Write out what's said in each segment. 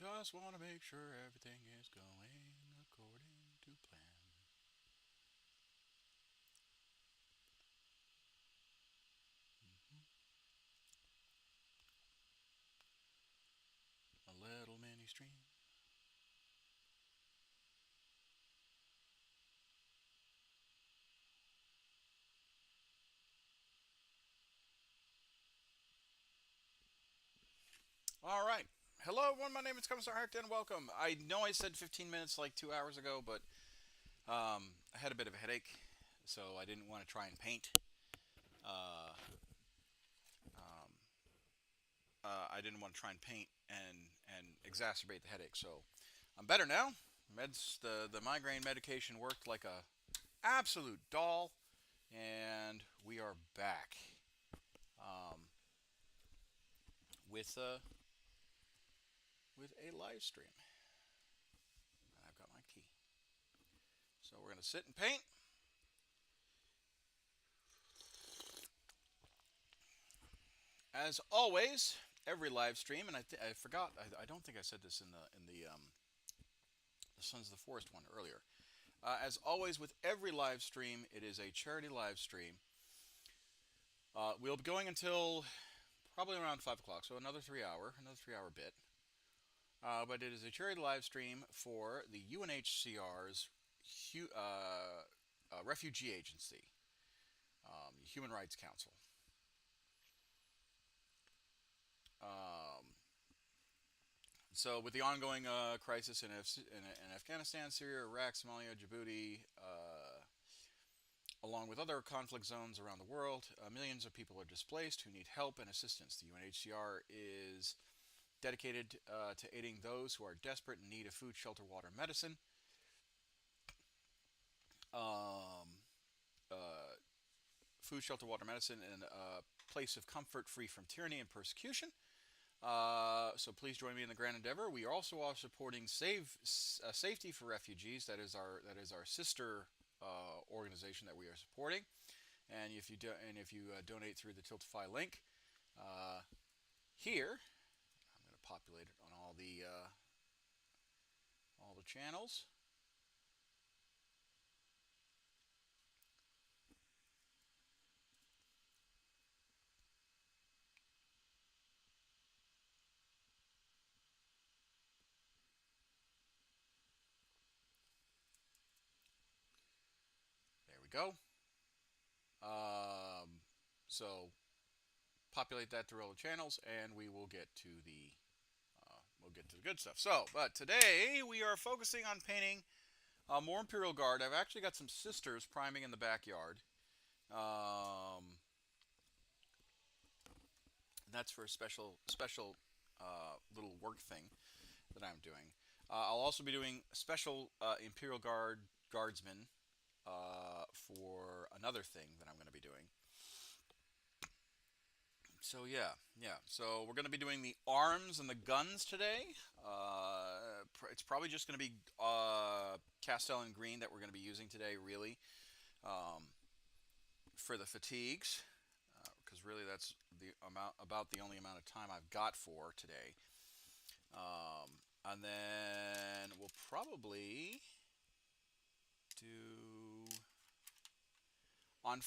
Just want to make sure everything is going according to plan. A little mini stream. All right. Hello, everyone. My name is Commissar Hecht, and welcome. I know I said 15 minutes like 2 hours ago, but I had a bit of a headache, so I didn't want to try and paint. Uh, um, I didn't want to try and paint and exacerbate the headache. So I'm better now. The migraine medication worked like a absolute doll, and we are back um, with with a live stream. And I've got my key. So we're gonna sit and paint. As always, every live stream, and I forgot. I don't think I said this in the Sons of the Forest one earlier. As always, with every live stream, it is a charity live stream. We'll be going until probably around 5 o'clock, so another 3 hour bit. But it is a charity live stream for the UNHCR's refugee agency, Human Rights Council. Um, so, with the ongoing crisis in Afghanistan, Syria, Iraq, Somalia, Djibouti, along with other conflict zones around the world, millions of people are displaced who need help and assistance. The UNHCR is dedicated to aiding those who are desperate in need of food, shelter, water, medicine. Um, uh, Food, shelter, water, medicine, and a place of comfort free from tyranny and persecution. So please join me in the grand endeavor. We also are supporting Safety for Refugees. That is our sister organization that we are supporting. And if you donate through the Tiltify link uh, here, I'm going to populate it on all the channels. There we go. So populate that through all the channels, and we'll get to the good stuff. So, but today we are focusing on painting more Imperial Guard. I've actually got some sisters priming in the backyard. Um, that's for a special little work thing that I'm doing. I'll also be doing special Imperial Guardsmen for another thing that I'm going to be doing. So yeah. So we're going to be doing the arms and the guns today. It's probably just going to be Castellan green that we're going to be using today, really, um, for the fatigues, because really that's about the only amount of time I've got for today. And then we'll probably do on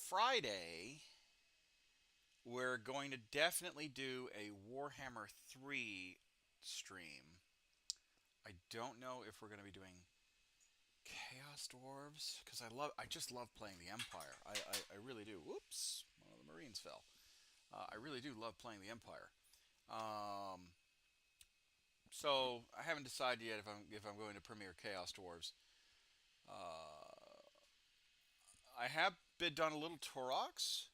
Friday. We're going to definitely do a Warhammer 3 stream. I don't know if we're going to be doing Chaos Dwarves, because I just love playing the Empire. I really do. Whoops, one of the Marines fell. I really do love playing the Empire. Um, so I haven't decided yet if I'm going to premiere Chaos Dwarves. Uh, I have been done a little Taurox,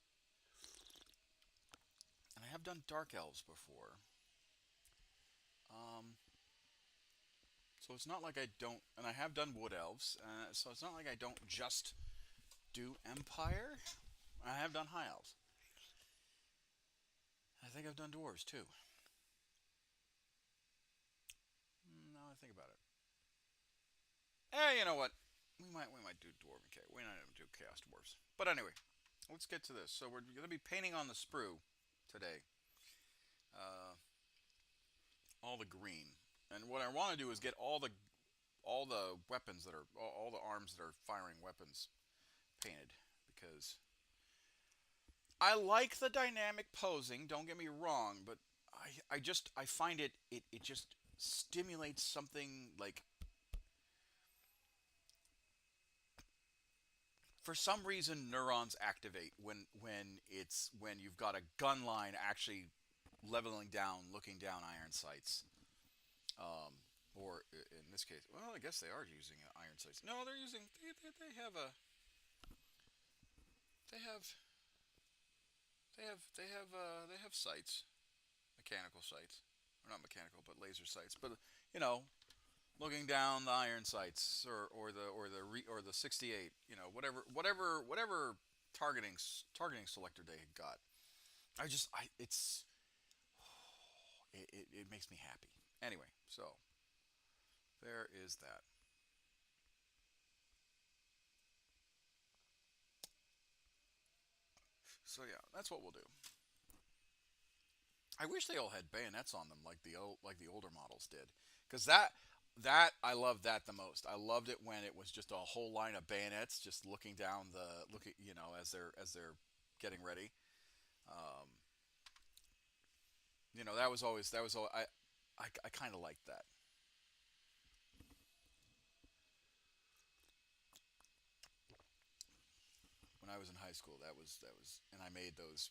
and I have done Dark Elves before. Um, so it's not like I don't, and I have done Wood Elves. So it's not like I don't just do Empire. I have done High Elves. I think I've done Dwarves too. Now I think about it. You know what? We might do Dwarven Chaos. We might even do Chaos Dwarves. But anyway, let's get to this. So we're going to be painting on the sprue today. Uh, all the green. And what I want to do is get all the weapons that are all the arms that are firing weapons painted because I like the dynamic posing. Don't get me wrong, but I find it just stimulates something like for some reason neurons activate when you've got a gun line actually leveling down, looking down iron sights. Or in this case, well, I guess they are using iron sights. No, they're using they have a they have they have sights, mechanical sights, or not mechanical, but laser sights. But you know, looking down the iron sights or the 68, whatever targeting selector they had got. I just I it's it makes me happy. Anyway, so there is that. So yeah, that's what we'll do. I wish they all had bayonets on them like the older models did, because that I loved that the most. I loved it when it was just a whole line of bayonets just looking down the looking as they're getting ready. Um, that was always, I kind of liked that. When I was in high school, that was and I made those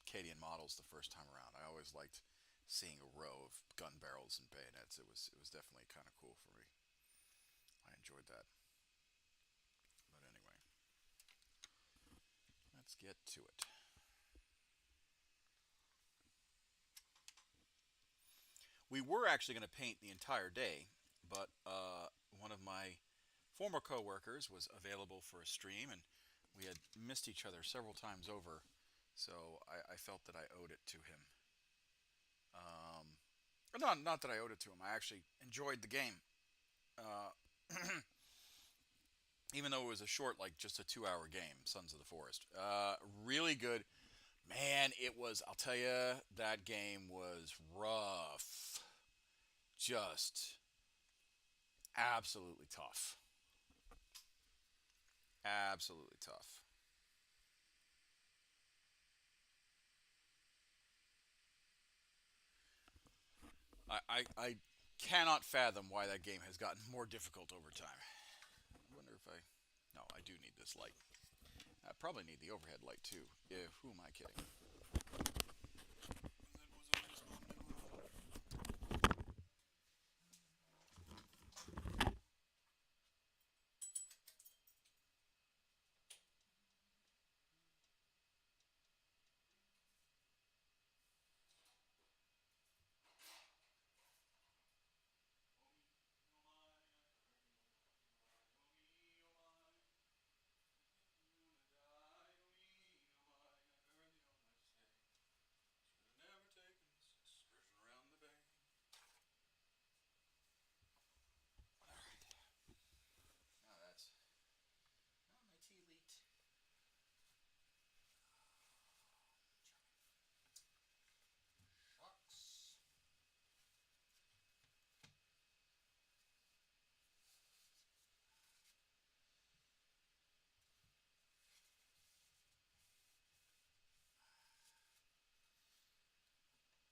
Cadian models the first time around. I always liked seeing a row of gun barrels and bayonets. It was definitely kind of cool for me. I enjoyed that. But anyway, let's get to it. We were actually going to paint the entire day, but one of my former coworkers was available for a stream, and we had missed each other several times over, so I felt that I owed it to him. Um, not that I owed it to him. I actually enjoyed the game, uh, even though it was a short, like just a 2-hour game. Sons of the Forest, really good. Man, it was. I'll tell you, that game was rough. Just absolutely tough. Absolutely tough. I cannot fathom why that game has gotten more difficult over time. I wonder if I. No, I do need this light. I probably need the overhead light too. Yeah, who am I kidding? Now that's not my tea leaked. Shucks.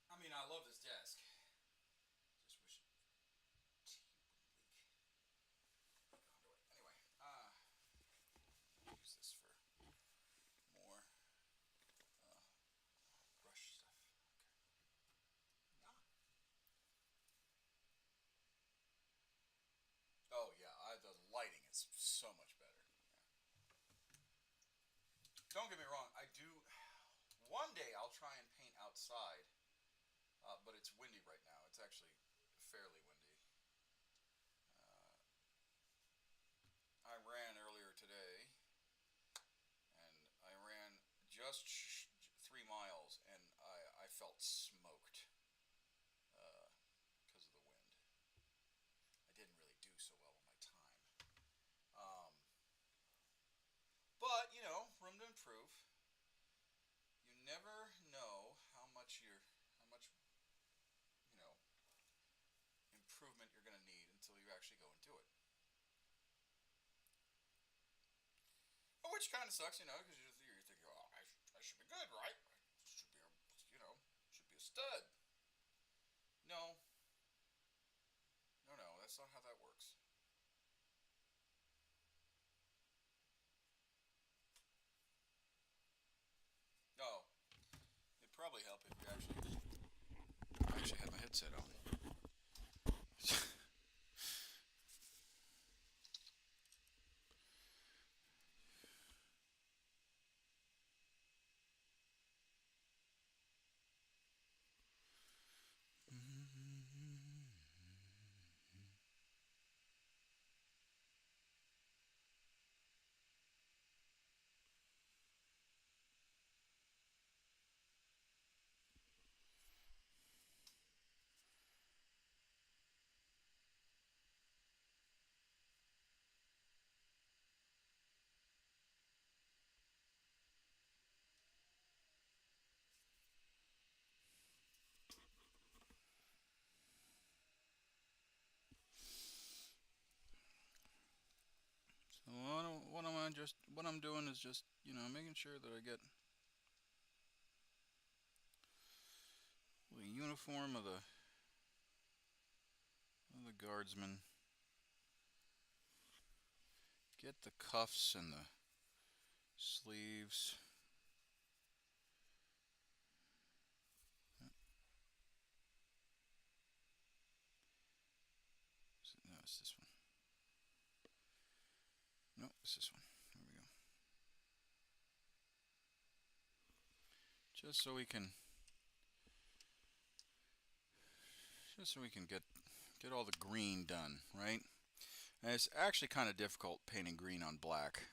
I mean, I love this desk. Just wish tea wouldn't leak. Anyway, use this for more brush stuff. Okay. Oh yeah, the lighting is so much better. Don't get me wrong. I do. One day I'll try and paint outside, but it's windy right now. It's actually fairly windy. I ran earlier today, and I ran just 3 miles, and I felt smoked because of the wind. I didn't really do so well with my time. Um, but room to improve. You never know how much improvement improvement you're going to need until you actually go and do it. Which kind of sucks, because you're thinking, oh, I should be good, right? I should be, should be a stud. No, no, that's not how that works. No, it'd probably help if you actually had my headset on. So what I'm doing is just making sure that I get the uniform of the guardsman. Get the cuffs and the sleeves. No, it's this one. No, it's this one. There we go. Just so we can get all the green done, right? And it's actually kind of difficult painting green on black,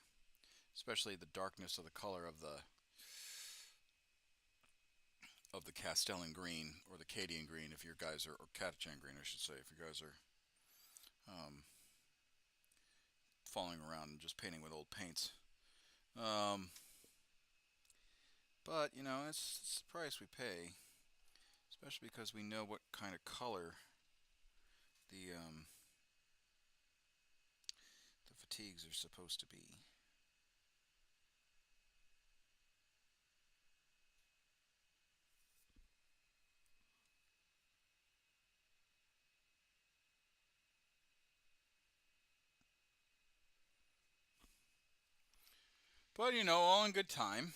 especially the darkness of the color of the Castellan green or the Cadian green, if your guys are, or Catachan green, I should say, if you guys are falling around and just painting with old paints. But it's the price we pay, especially because we know what kind of color the fatigues are supposed to be. But all in good time.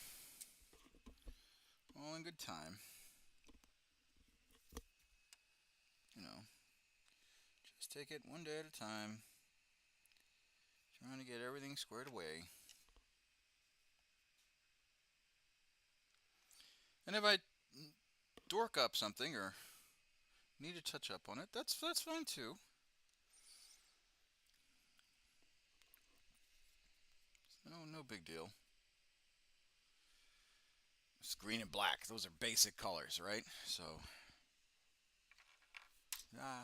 All in good time. Just take it one day at a time. Trying to get everything squared away. And if I dork up something or need to touch up on it, that's fine too. No big deal. It's green and black. Those are basic colors, right? So, I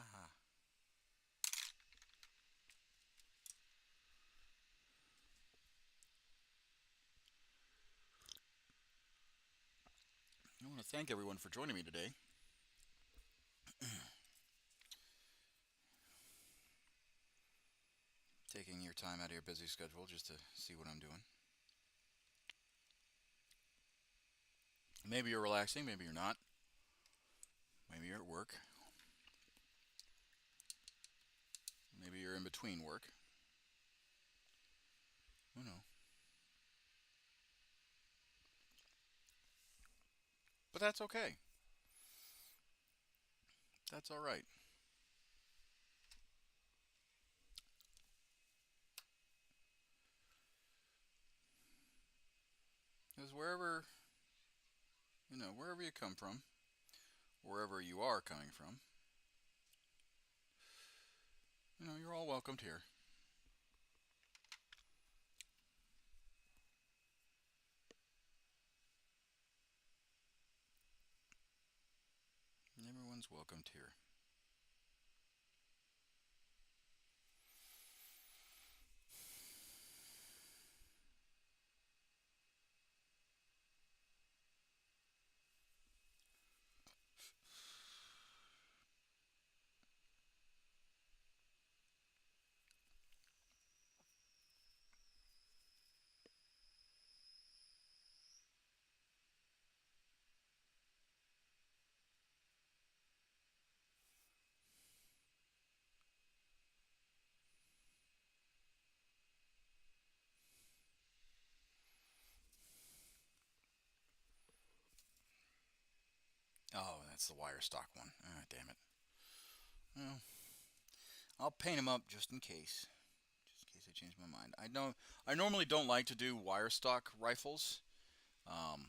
want to thank everyone for joining me today. Taking your time out of your busy schedule just to see what I'm doing. Maybe you're relaxing, maybe you're not. Maybe you're at work. Maybe you're in between work. Who knows? But that's okay. That's all right. Because wherever you come from, wherever you are coming from, you're all welcomed here. Everyone's welcomed here. that's the wire stock one. Ah, damn it. Well, I'll paint them up just in case. Just in case I change my mind. I normally don't like to do wire stock rifles. Um,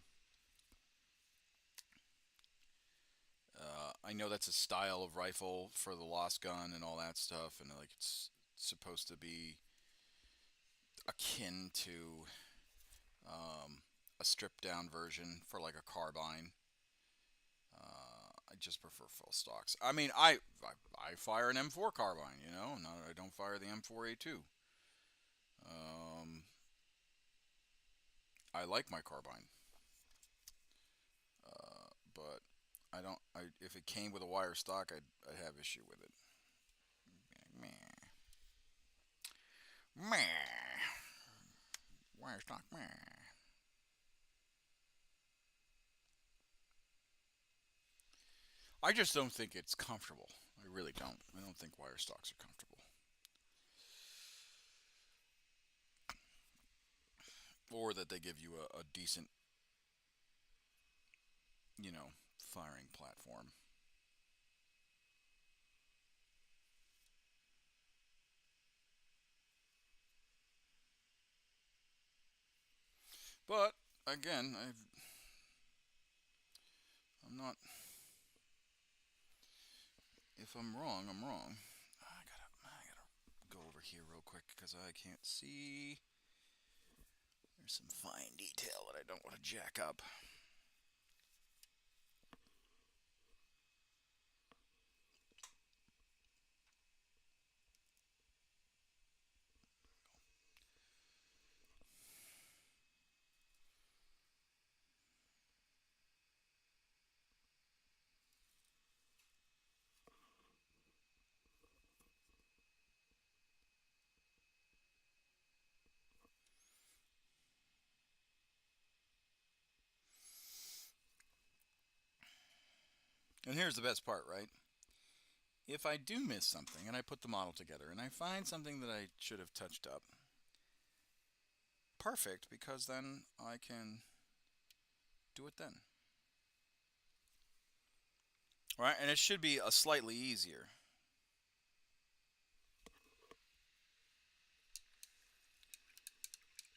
I know that's a style of rifle for the Lost Gun and all that stuff, and like it's supposed to be akin to a stripped down version for like a carbine. I just prefer full stocks. I mean, I fire an M4 carbine, you know. No, I don't fire the M4A2. Um, I like my carbine, but I don't. If it came with a wire stock, I'd have issue with it. Meh, meh, wire stock, meh. I just don't think it's comfortable. I really don't. I don't think wire stocks are comfortable, or that they give you a decent, firing platform. But again, I'm not. If I'm wrong, I'm wrong. I gotta go over here real quick because I can't see. There's some fine detail that I don't want to jack up. And here's the best part, right? If I do miss something and I put the model together and I find something that I should have touched up, perfect, because then I can do it then. All right, and it should be a slightly easier.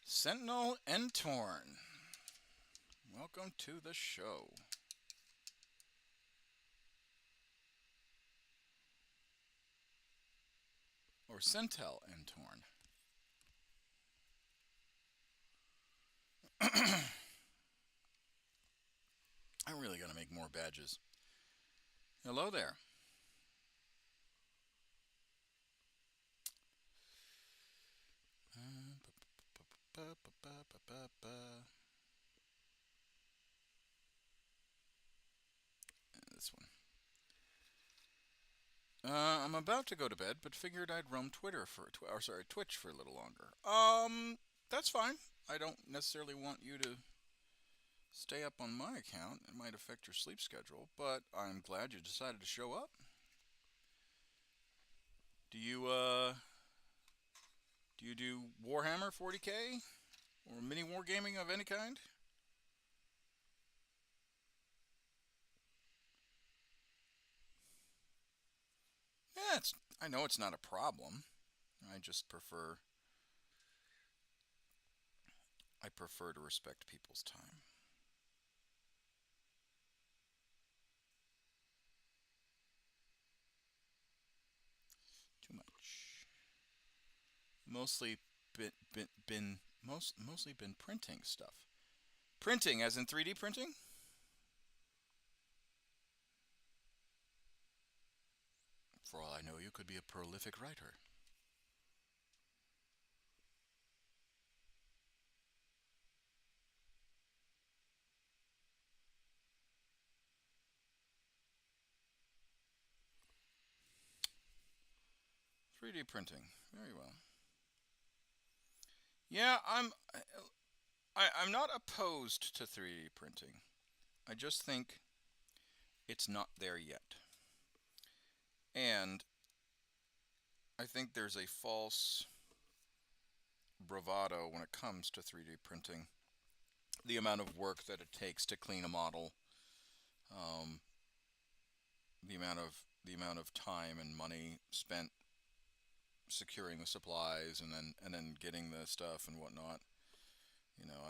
Sentinel and Torn. Welcome to the show. Or Centel and Torn. I'm really going to make more badges. Hello there. This one. I'm about to go to bed, but figured I'd roam Twitch for a little longer. That's fine. I don't necessarily want you to stay up on my account. It might affect your sleep schedule, but I'm glad you decided to show up. Do you do Warhammer 40K or mini wargaming of any kind? Yeah, I know it's not a problem. I just prefer to respect people's time. Too much. Mostly been printing stuff. Printing as in 3D printing? For all I know, you could be a prolific writer. 3D printing. Very well. Yeah, I'm not opposed to 3D printing. I just think it's not there yet. And I think there's a false bravado when it comes to 3D printing. The amount of work that it takes to clean a model, the amount of time and money spent securing the supplies and then getting the stuff and whatnot. You know,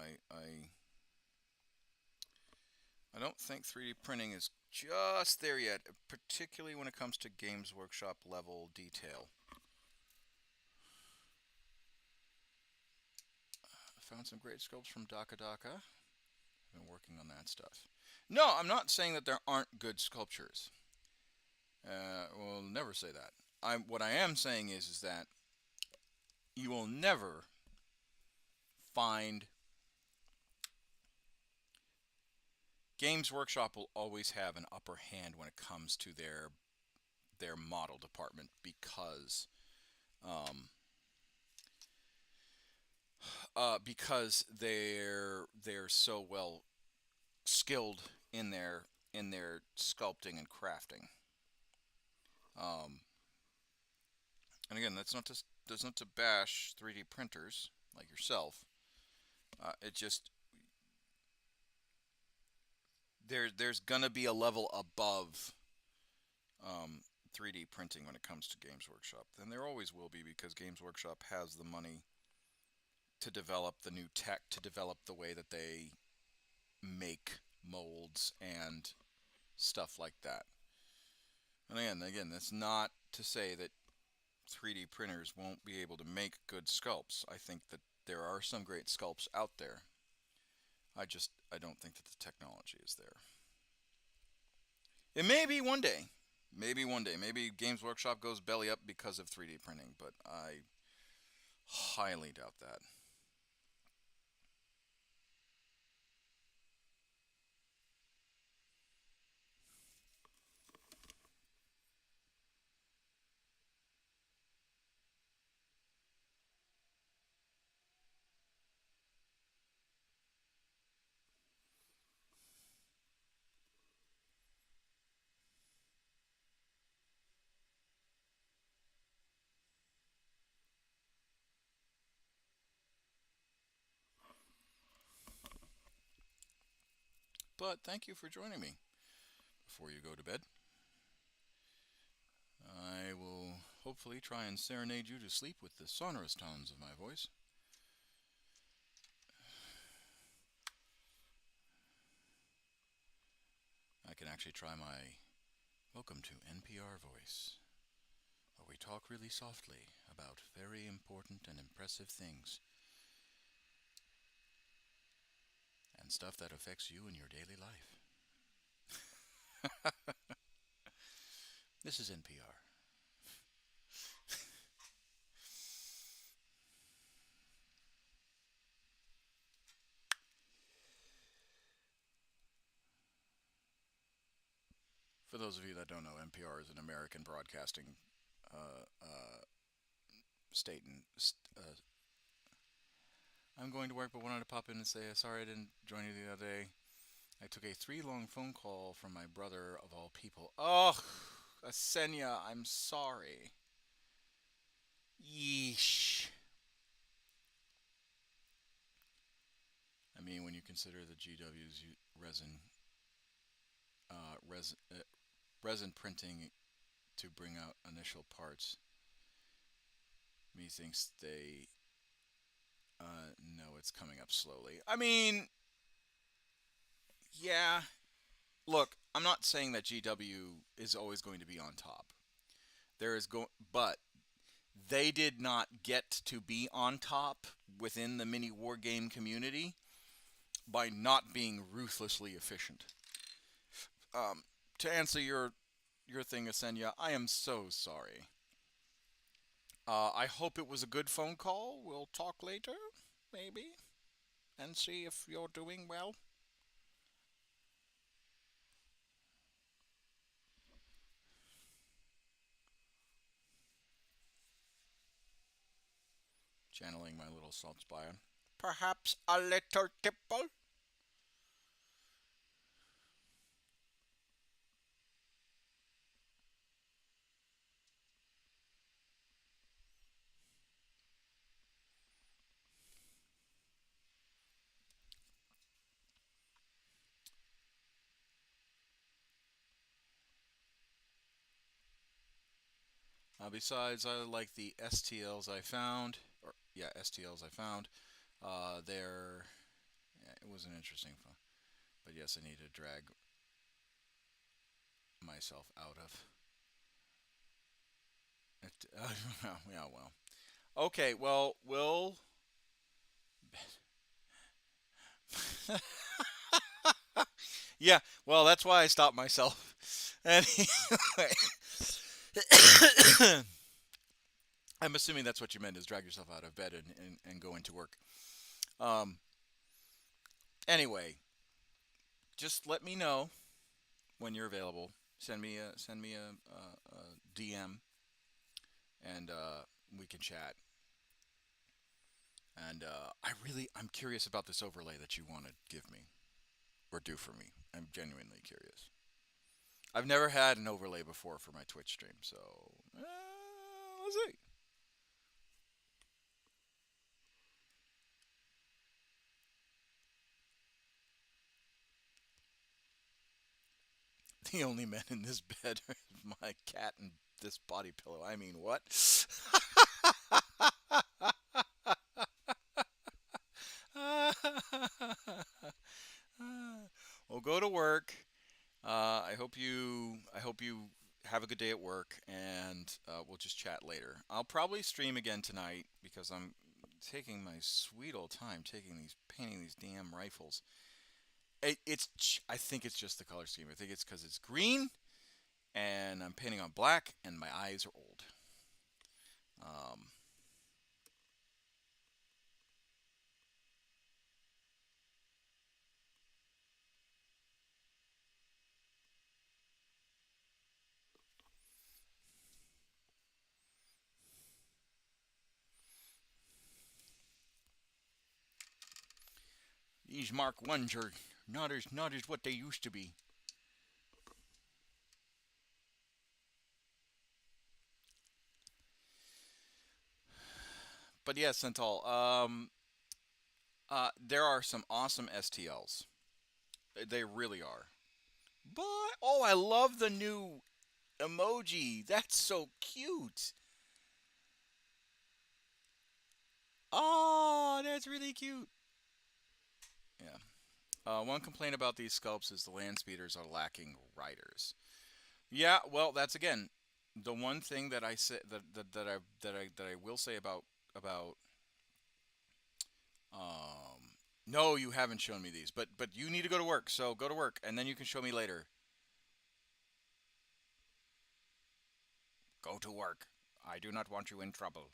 I don't think 3D printing is just there yet, particularly when it comes to Games Workshop level detail. I found some great sculpts from Daka Daka. I've been working on that stuff. No, I'm not saying that there aren't good sculptures. We'll never say that. What I am saying is that you will never find Games Workshop will always have an upper hand when it comes to their model department because they're so well skilled in their sculpting and crafting. Um, and again, that's not to bash 3D printers like yourself. It just there's gonna be a level above 3D printing when it comes to Games Workshop. And there always will be because Games Workshop has the money to develop the new tech, to develop the way that they make molds and stuff like that. And again, that's not to say that 3D printers won't be able to make good sculpts. I think that there are some great sculpts out there. I don't think that the technology is there. It may be one day. Maybe one day. Maybe Games Workshop goes belly up because of 3D printing, but I highly doubt that. But thank you for joining me. Before you go to bed, I will hopefully try and serenade you to sleep with the sonorous tones of my voice. I can actually try my welcome to NPR voice, where we talk really softly about very important and impressive things and stuff that affects you in your daily life. This is NPR. For those of you that don't know, NPR is an American broadcasting uh, uh, state. And I'm going to work, but wanted to pop in and say sorry I didn't join you the other day. I took a 3 long phone call from my brother of all people. Oh, Asenya, I'm sorry. Yeesh. I mean, when you consider the GW's resin, resin printing to bring out initial parts, methinks they know it's coming up slowly. I mean, yeah. Look, I'm not saying that GW is always going to be on top. But they did not get to be on top within the mini war game community by not being ruthlessly efficient. To answer your thing, Asenya, I am so sorry. I hope it was a good phone call. We'll talk later, maybe, and see if you're doing well. Channeling my little salt spy. Perhaps a little tipple? Besides, I like the STLs I found, or yeah, STLs I found. They're yeah, it was an interesting fun, but yes, I need to drag myself out of it. Yeah, well, okay, well, we'll. Yeah, well, that's why I stopped myself. Anyway, I'm assuming that's what you meant is drag yourself out of bed and go into work. Um, anyway, just let me know when you're available. Send me a DM and we can chat. And I'm curious about this overlay that you want to give me or do for me. I'm genuinely curious. I've never had an overlay before for my Twitch stream, so let's see. The only men in this bed are my cat and this body pillow. I mean, what? Well, go to work. I hope you have a good day at work, and we'll just chat later. I'll probably stream again tonight because I'm taking my sweet old time painting these damn rifles. I think it's just the color scheme. I think it's because it's green and I'm painting on black and my eyes are old. Um, these Mark Ones are not as what they used to be. But yeah, Cental. There are some awesome STLs. They really are. But oh, I love the new emoji. That's so cute. Oh, that's really cute. Yeah. One complaint about these sculpts is the land speeders are lacking riders. Yeah, well, that's again the one thing that I say that I will say about no, you haven't shown me these, but you need to go to work, so go to work and then you can show me later. Go to work. I do not want you in trouble.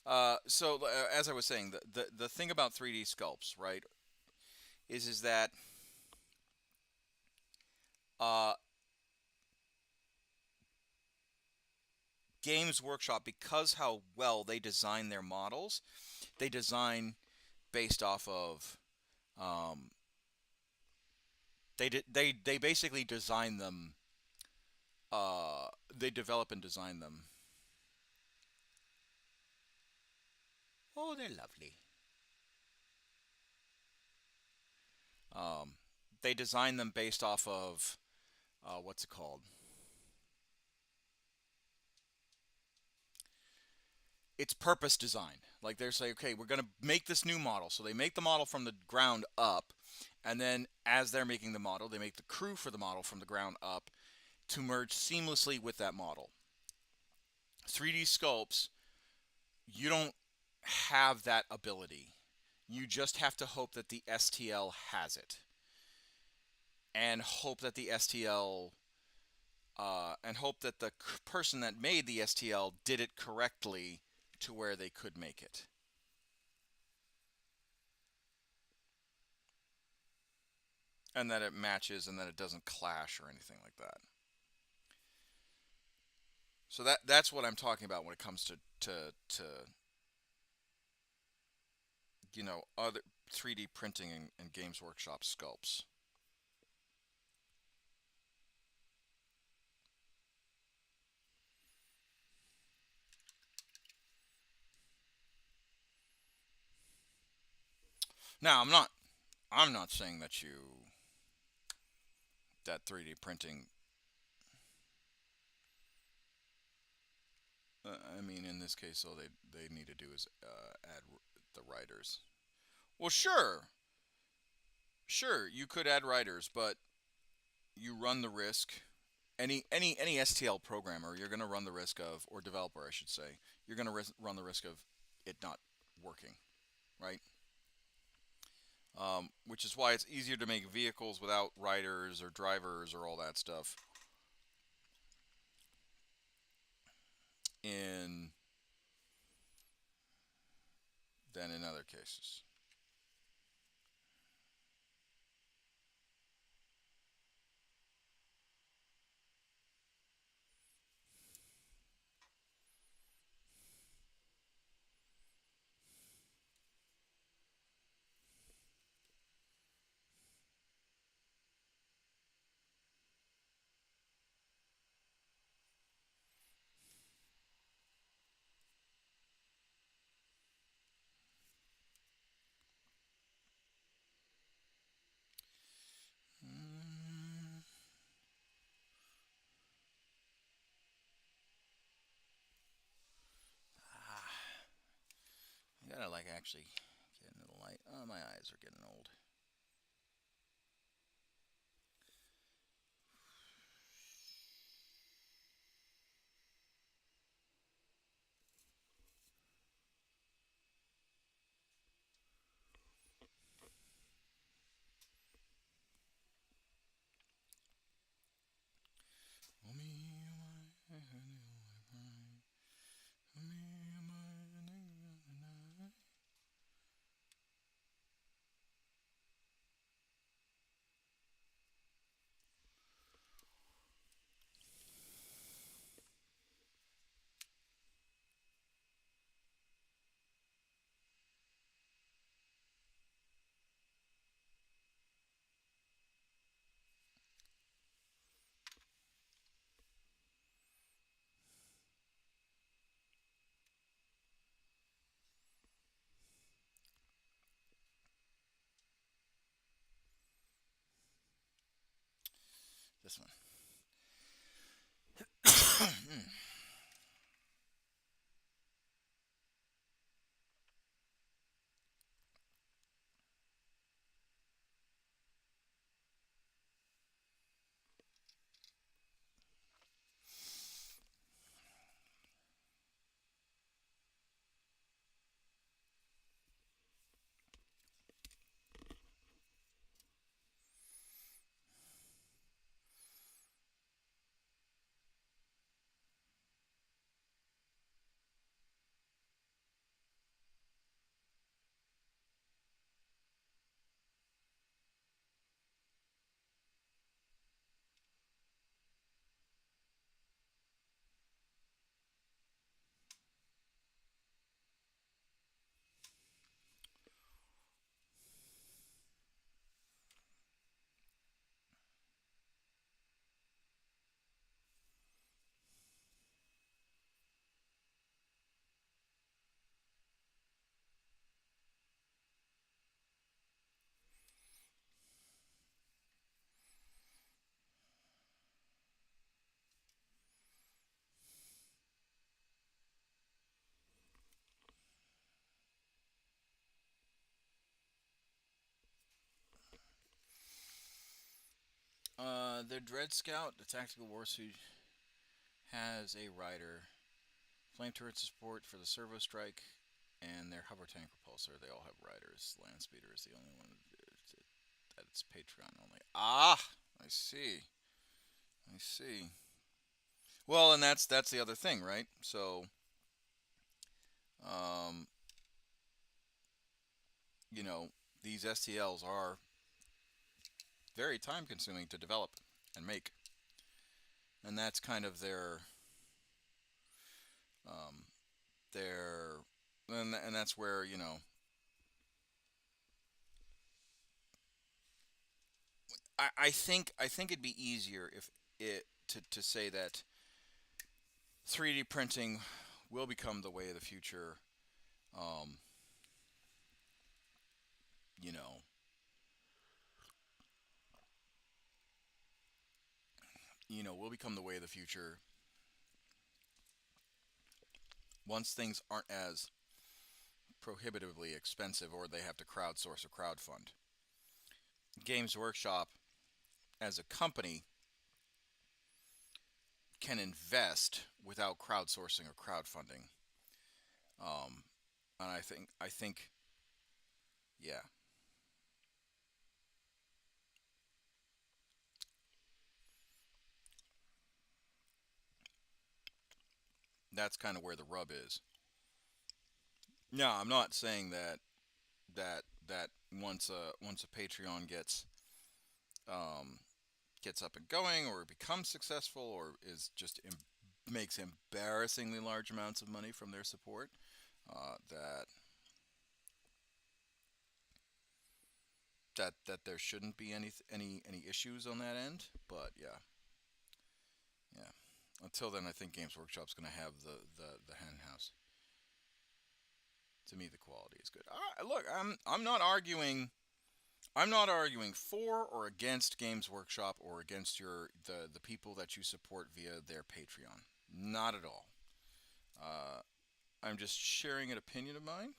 As I was saying, the thing about 3D sculpts, right, is that uh, Games Workshop, because how well they design their models, they design based off of um, they basically design them. They develop and design them. Oh, they're lovely. Um, they design them based off of what's it called? It's purpose design. Like they're saying, okay, we're gonna make this new model. So they make the model from the ground up, and then as they're making the model, they make the crew for the model from the ground up to merge seamlessly with that model. 3D sculpts, you don't have that ability. You just have to hope that the STL has it, and hope that the STL and hope that the person that made the STL did it correctly to where they could make it. And that it matches and that it doesn't clash or anything like that. So that's what I'm talking about when it comes to other 3D printing and Games Workshop sculpts. Now I'm not saying that that 3D printing. I mean, in this case, all they need to do is add the writers. Well, sure, you could add writers, but you run the risk. Any STL programmer, you're going to run the risk of, or developer, I should say, you're going to run the risk of it not working, right? Which is why it's easier to make vehicles without riders or drivers or all that stuff in than in other cases. Mm, I gotta like actually get into the light. Oh, my eyes are getting old. This one. The Dread Scout, the tactical warsuit, has a rider, flame turret support for the servo strike, and their hover tank repulsor. They all have riders. Land speeder is the only one that's Patreon only. Ah, I see. I see. Well, and that's the other thing, right? So, um, you know, these STLs are very time consuming to develop and make, and that's kind of um, their, and that's where I think it'd be easier if it to say that 3D printing will become the way of the future. Um, you know, will become the way of the future once things aren't as prohibitively expensive or they have to crowdsource or crowdfund. Games Workshop as a company can invest without crowdsourcing or crowdfunding. Um, and I think, yeah, that's kind of where the rub is. No, I'm not saying that once a Patreon um, gets up and going or becomes successful or is just makes embarrassingly large amounts of money from their support, that there shouldn't be any issues on that end. But yeah, yeah. Until then, I think Games Workshop's going to have the hen house. To me, the quality is good. Look, I'm not arguing. I'm not arguing for or against Games Workshop or against the people that you support via their Patreon. Not at all. Uh, I'm just sharing an opinion of mine.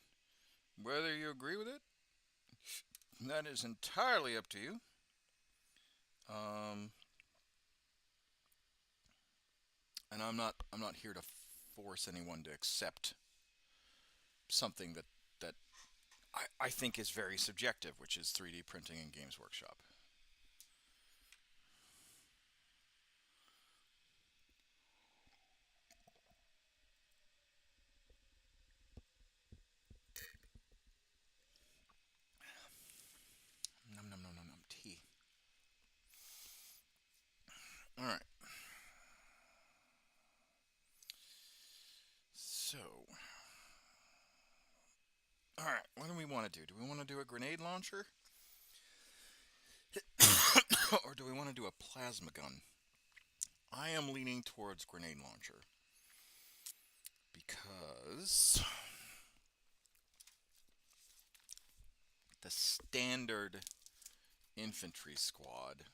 Whether you agree with it, that is entirely up to you. Um, and I'm not here to force anyone to accept something that I think is very subjective, which is 3D printing in Games Workshop. Num num num num num tea. All right. So, all right. What do we want to do? Do we want to do a grenade launcher, or do we want to do a plasma gun? I am leaning towards grenade launcher because the standard infantry squad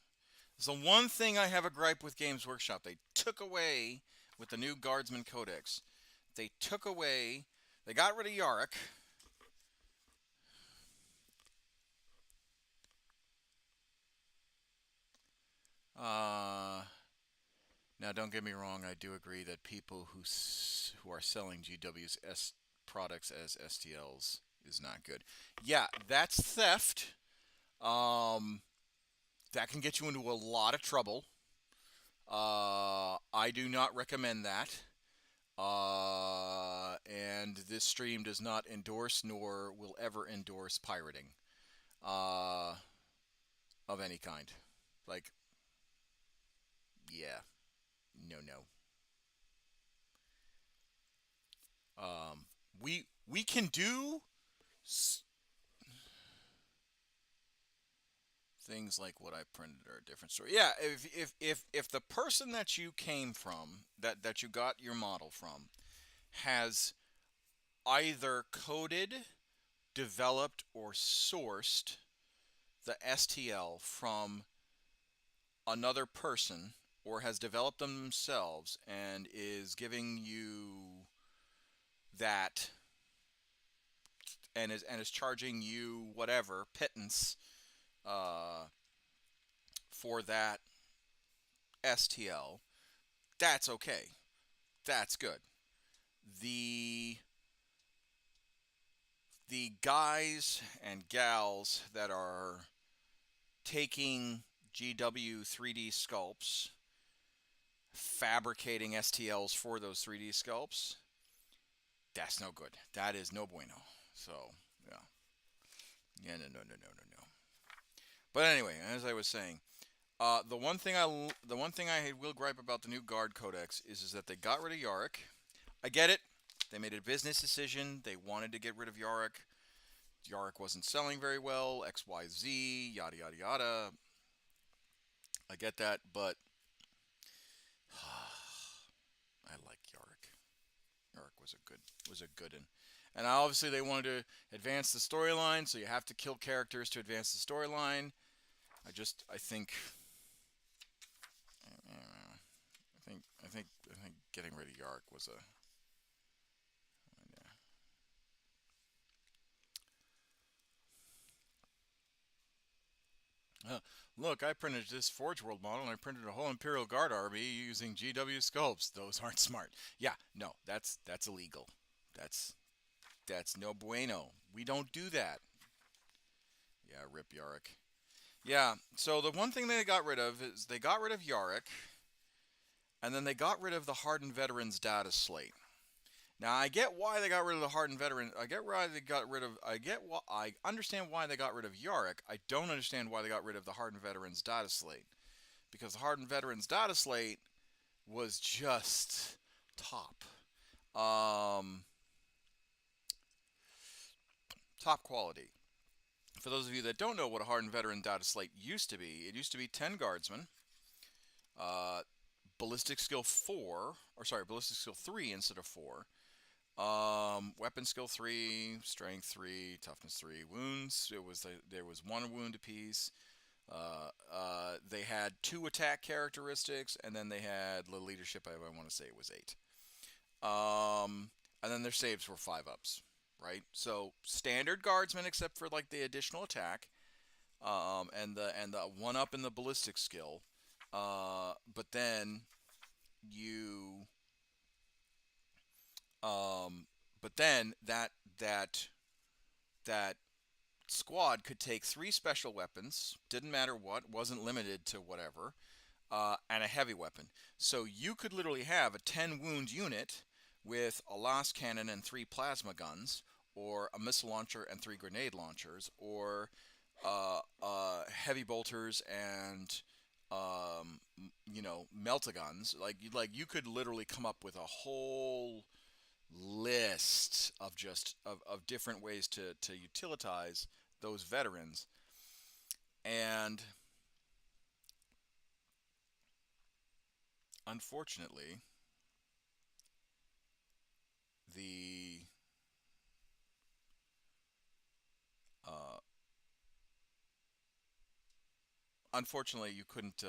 is the one thing I have a gripe with Games Workshop. They took away with the new Guardsman Codex. They took away. They got rid of Yarick. Now, don't get me wrong. I do agree that people who are selling GW's products as STLs is not good. Yeah, that's theft. Um, that can get you into a lot of trouble. I do not recommend that. And this stream does not endorse nor will ever endorse pirating uh, of any kind. Like, yeah, no, no. We can do things like what I printed are a different story. Yeah, if the person that you came from, that you got your model from, has either coded, developed, or sourced the STL from another person or has developed them themselves and is giving you that and is charging you whatever pittance uh, for that STL, that's okay. That's good. The the guys and gals that are taking GW 3D sculpts, fabricating STLs for those 3D sculpts, that's no good. That is no bueno. So, yeah. Yeah, no, no, no, no, no, no. But anyway, as I was saying, the one thing I will gripe about the new Guard Codex is that they got rid of Yarick. I get it. They made a business decision. They wanted to get rid of Yarick. Yarick wasn't selling very well. XYZ, yada yada yada. I get that, but I like Yarick. Yarick was a good one. And obviously they wanted to advance the storyline, so you have to kill characters to advance the storyline. I think Yarrick was a. Look, I printed this Forge World model and I printed a whole Imperial Guard army using GW sculpts. Those aren't smart. Yeah, no, that's illegal. That's that's no bueno. We don't do that. Yeah, rip Yarrick. Yeah, so the one thing they got rid of is they got rid of Yarrick, and then they got rid of the Hardened Veterans data slate. Now I get why they got rid of the hardened veteran. I get why they got rid of. I understand why they got rid of Yarrick. I don't understand why they got rid of the hardened veterans data slate, because the hardened veterans data slate was just top, um, top quality. For those of you that don't know what a hardened veteran data slate used to be, it used to be 10 guardsmen, uh, ballistic skill 4, or sorry, ballistic skill 3 instead of 4. Weapon skill 3, strength 3, toughness 3, wounds. There was 1 wound apiece. They had 2 attack characteristics, and then they had the leadership. I want to say it was 8. And then their saves were 5 ups, right? So standard guardsmen, except for like the additional attack, and the 1 up in the ballistic skill. But then you but then that squad could take 3 special weapons, didn't matter what, wasn't limited to whatever, and a heavy weapon. So you could literally have a 10 wound unit with a las cannon and 3 plasma guns, or a missile launcher and 3 grenade launchers, or heavy bolters and meltaguns. Like you could literally come up with a whole list of just of different ways to utilitize those veterans. And unfortunately, the unfortunately you couldn't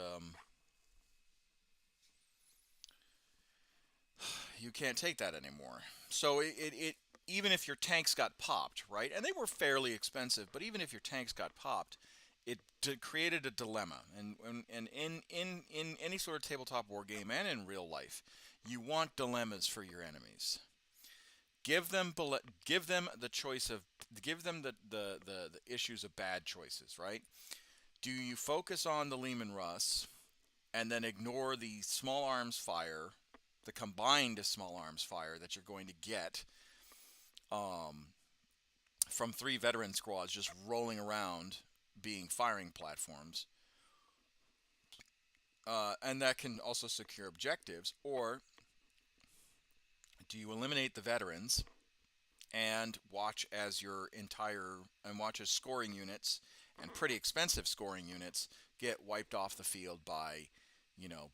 you can't take that anymore. So it even if your tanks got popped, right? And they were fairly expensive, but even if your tanks got popped, it created a dilemma. And in any sort of tabletop war game and in real life, you want dilemmas for your enemies. Give them the choice of give them the issues of bad choices, right? Do you focus on the Lehman Russ and then ignore the small arms fire, the combined small arms fire that you're going to get from 3 veteran squads just rolling around being firing platforms, and that can also secure objectives? Or do you eliminate the veterans and watch as scoring units, and pretty expensive scoring units, get wiped off the field by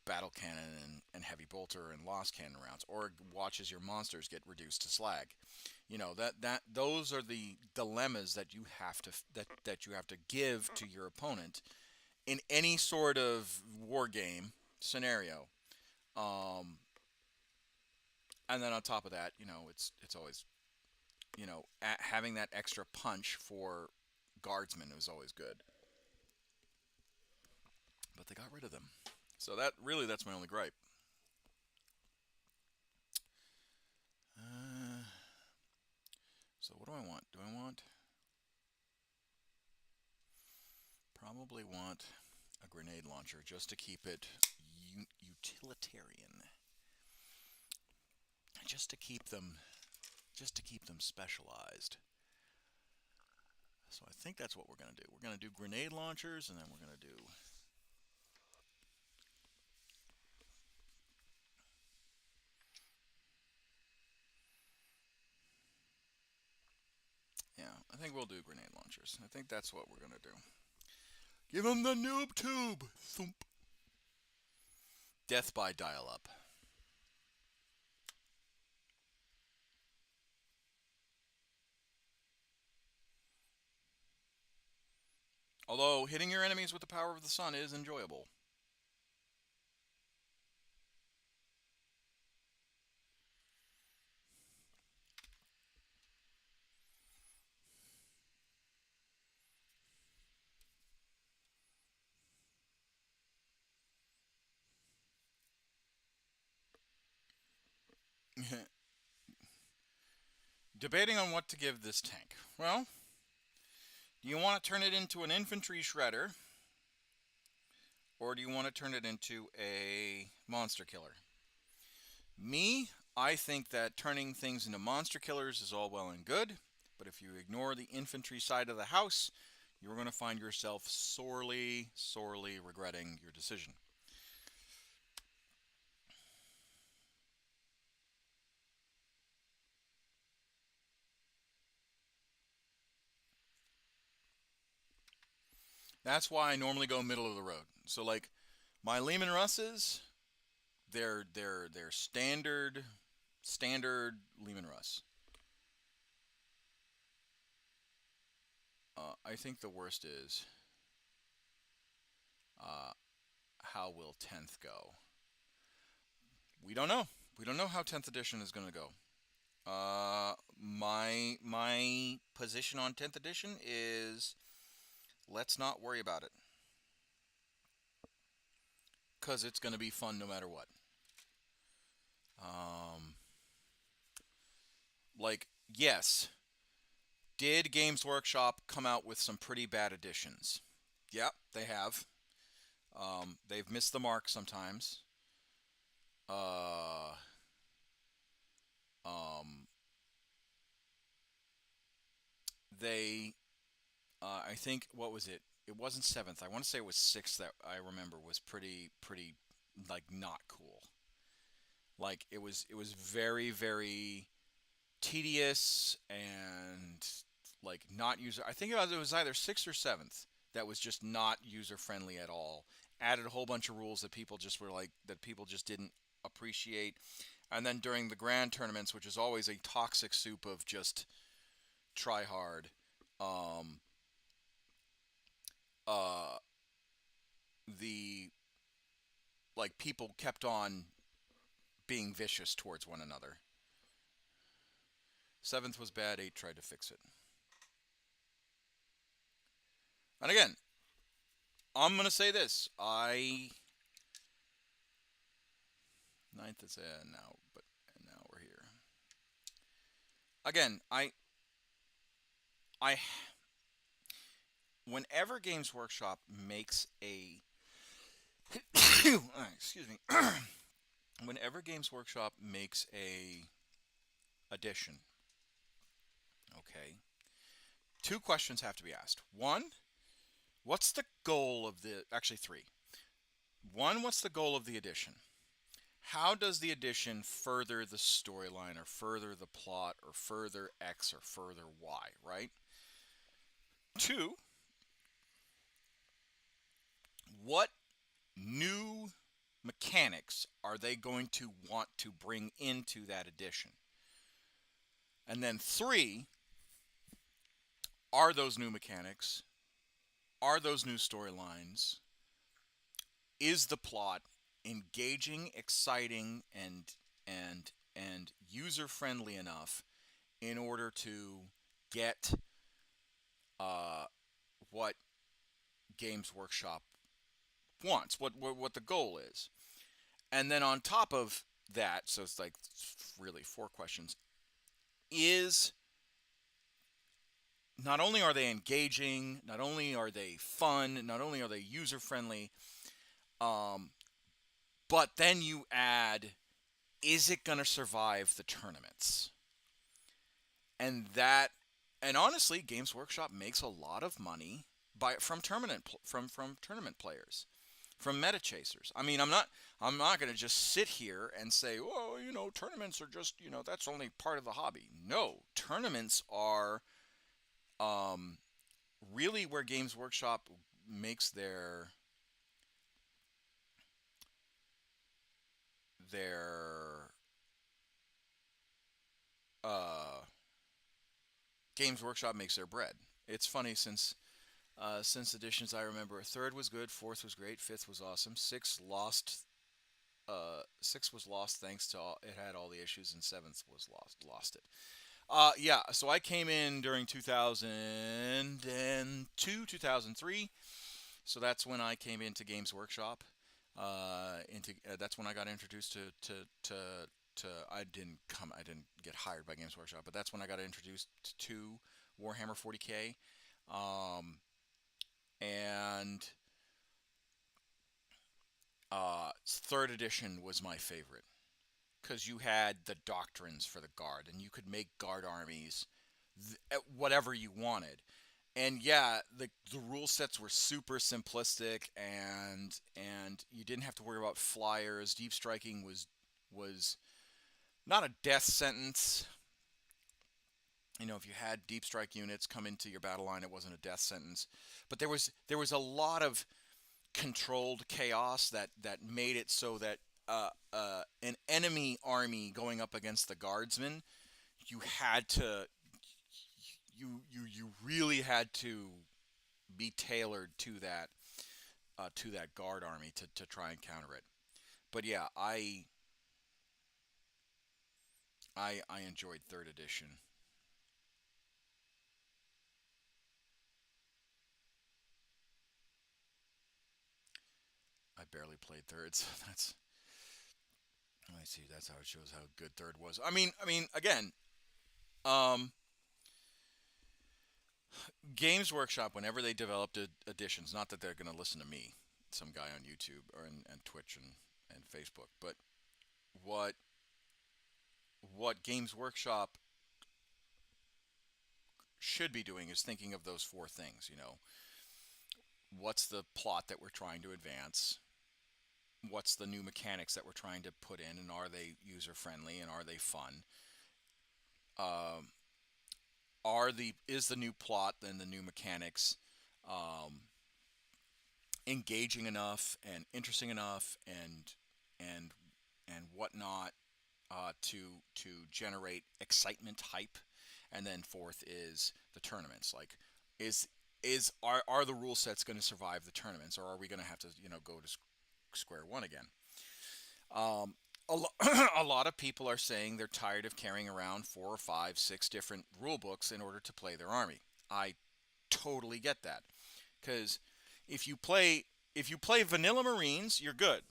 battle cannon and heavy bolter and lost cannon rounds, or watch as your monsters get reduced to slag? Those are the dilemmas that you have to give to your opponent in any sort of war game scenario. And then on top of that, it's always having that extra punch for guardsmen was always good. But they got rid of them. So that's my only gripe. So what do I want? Probably want a grenade launcher just to keep it utilitarian. Just to keep them specialized. So I think that's what we're going to do. We're going to do grenade launchers, and then we're going to do I think we'll do grenade launchers. I think that's what we're going to do. Give them the noob tube. Thump. Death by dial-up. Although hitting your enemies with the power of the sun is enjoyable. Debating on what to give this tank. Well, do you want to turn it into an infantry shredder, or do you want to turn it into a monster killer? Me, I think that turning things into monster killers is all well and good, but if you ignore the infantry side of the house, you're going to find yourself sorely, sorely regretting your decision. That's why I normally go middle of the road. So like my Lehman Russes, they're standard Lehman Russ. I think the worst is uh, how will 10th go? We don't know. We don't know how 10th edition is going to go. My position on 10th edition is let's not worry about it because it's going to be fun no matter what. Um, like yes, did Games Workshop come out with some pretty bad editions? Yep, they have. They've missed the mark sometimes. Uh, um, they, I think, what was it? It wasn't seventh. I want to say it was sixth that I remember was pretty, like not cool. Like it was very, very tedious and like not user. I think it was either sixth or seventh that was just not user friendly at all. Added a whole bunch of rules that people just were like that people just didn't appreciate. And then during the grand tournaments, which is always a toxic soup of just try hard, um, uh, the like people kept on being vicious towards one another. Seventh was bad. Eight tried to fix it. And again, I'm gonna say this. Ninth is now, but now we're here again. I whenever Games Workshop makes a excuse me, whenever Games Workshop makes a addition, okay, two questions have to be asked. One, what's the goal of the actually three. One, what's the goal of the addition? How does the addition further the storyline or further the plot or further X or further Y, right? Two, what new mechanics are they going to want to bring into that edition? And then three, are those new mechanics? Are those new storylines? Is the plot engaging, exciting, and user friendly enough in order to get what Games Workshop wants, what the goal is? And then on top of that, so it's like really four questions, is not only are they engaging, not only are they fun, not only are they user friendly, um, but then you add, is it going to survive the tournaments? And that, and honestly, Games Workshop makes a lot of money from tournament players, from meta chasers. I mean, I'm not going to just sit here and say, "Oh, tournaments are just, that's only part of the hobby." No, tournaments are um, really where Games Workshop makes their uh, Games Workshop makes their bread. It's funny since editions I remember, third was good, fourth was great, fifth was awesome, sixth lost. Six was lost thanks to it had all the issues, and seventh was lost it. Yeah, so I came in during 2002, 2003. So that's when I came into Games Workshop. That's when I got introduced to I didn't get hired by Games Workshop, but that's when I got introduced to Warhammer 40K. Um, and third edition was my favorite because you had the doctrines for the guard, and you could make guard armies whatever you wanted. And yeah, the rule sets were super simplistic, and you didn't have to worry about flyers. Deep striking was not a death sentence. You know, if you had deep strike units come into your battle line, it wasn't a death sentence. But there was a lot of controlled chaos that made it so that an enemy army going up against the guardsmen, you had to you really had to be tailored to that guard army to try and counter it. But yeah, I enjoyed third edition. I barely played third, so that's let me see. That's how it shows how good third was. I mean, again, um, Games Workshop, whenever they developed editions, not that they're going to listen to me, some guy on YouTube or and Twitch and Facebook, but what what Games Workshop should be doing is thinking of those four things. You know, what's the plot that we're trying to advance? What's the new mechanics that we're trying to put in, and are they user friendly, and are they fun? Um, are the is the new plot and the new mechanics um, engaging enough and interesting enough and and whatnot to generate excitement, hype, and then fourth is the tournaments. Like, is are the rule sets going to survive the tournaments, or are we going to have to go to square one again? Um, a lot of people are saying they're tired of carrying around four or five, six different rule books in order to play their army. I totally get that because if you play if you play vanilla Marines, you're good.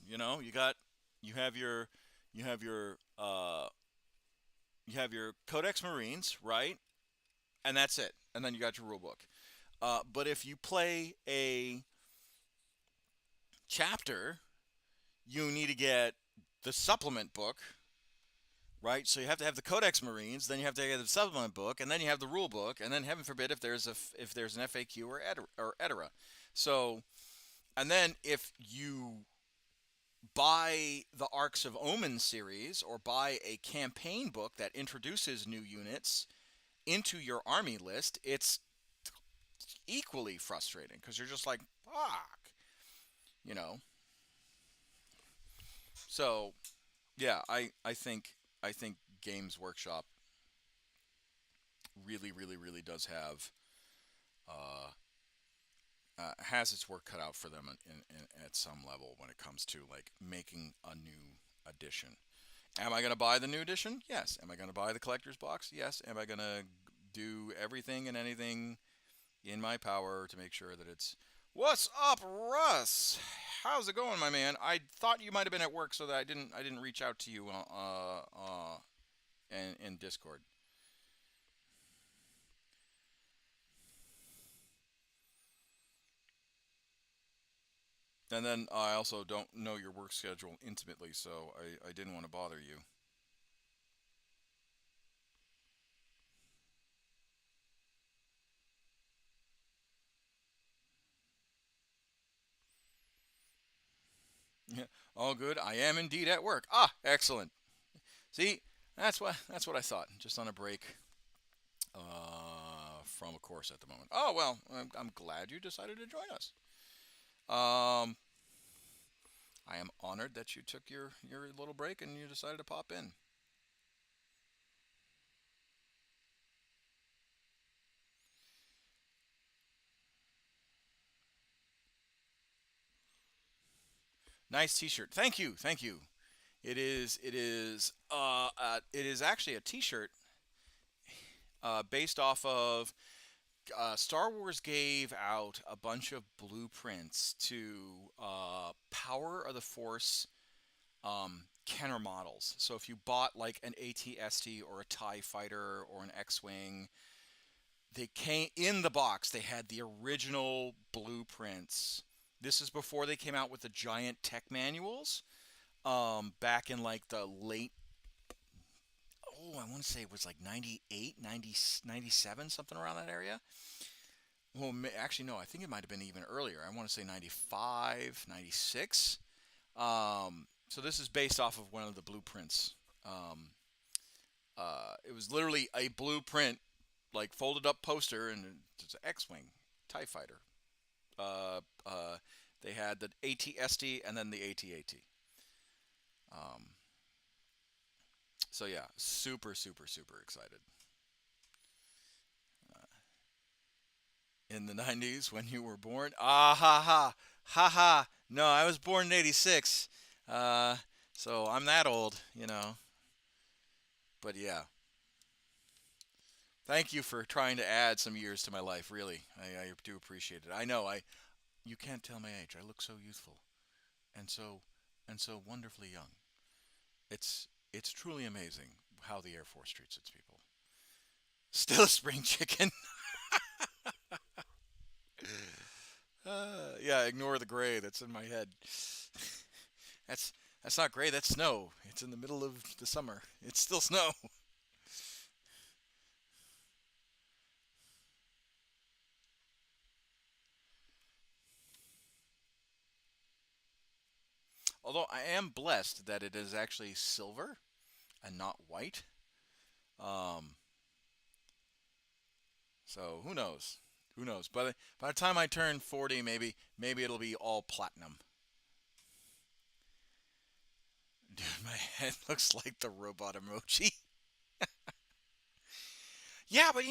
You have your you have your you have your Codex Marines, right? And that's it. And then you got your rule book. But if you play a chapter, you need to get the supplement book, right? So you have to have the Codex Marines, then you have to get the supplement book, and then you have the rule book, and then heaven forbid if there's an FAQ or etc. So, and then if you buy the Arcs of Omen series or buy a campaign book that introduces new units into your army list, it's equally frustrating because you're just like, fuck, you know. So yeah, I think Games Workshop really does have uh, has its work cut out for them at some level when it comes to like making a new edition. Am I going to buy the new edition? Yes. Am I going to buy the collector's box? Yes. Am I going to do everything and anything in my power to make sure that it's. What's up, Russ? How's it going, my man? I thought you might have been at work, so that I didn't reach out to you in Discord. And then I also don't know your work schedule intimately, so I didn't want to bother you. Yeah, all good. I am indeed at work. Ah, excellent. See, that's what I thought. Just on a break from a course at the moment. Oh well, I'm glad you decided to join us. Um, I am honored that you took your little break and you decided to pop in. Nice T-shirt. Thank you, thank you. It is actually a T-shirt based off of Star Wars gave out a bunch of blueprints to Power of the Force Kenner models. So if you bought like an AT-ST or a TIE fighter or an X-Wing, they came in the box. They had the original blueprints. This is before they came out with the giant tech manuals. Back in like the late, oh, I want to say it was like 98, 90, 97, something around that area. Well, actually, no, I think it might have been even earlier. I want to say 95, 96. So this is based off of one of the blueprints. Um, it was literally a blueprint, like folded up poster, and it's an X-wing TIE fighter. Uh, uh, they had the AT-ST and then the AT-AT. Um, so yeah, super, super, super excited. In the 90s when you were born? Ah ha ha ha ha. No, I was born in 86. Uh, so I'm that old. But yeah, thank you for trying to add some years to my life. Really, I do appreciate it. I know you can't tell my age. I look so youthful and so wonderfully young. It's truly amazing how the Air Force treats its people. Still a spring chicken. Yeah, ignore the gray that's in my head. That's that's not gray. That's snow. It's in the middle of the summer. It's still snow. Although I am blessed that it is actually silver and not white. Um, so who knows? Who knows? By the time I turn 40, maybe it'll be all platinum. Dude, my head looks like the robot emoji. Yeah, but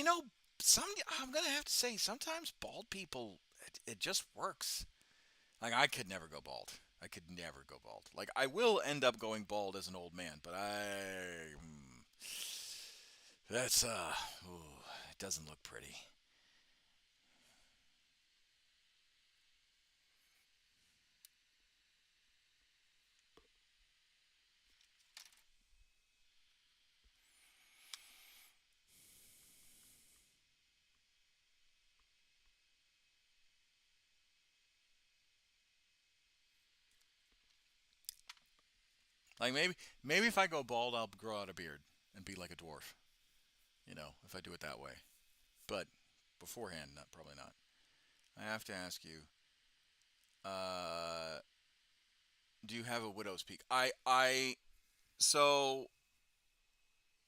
some I'm gonna have to say sometimes bald people it just works. Like I could never go bald. I could never go bald. Like I will end up going bald as an old man, but that's ooh, it doesn't look pretty. Like maybe if I go bald, I'll grow out a beard and be like a dwarf. If I do it that way. But beforehand, not probably not. I have to ask you, uh, do you have a widow's peak? So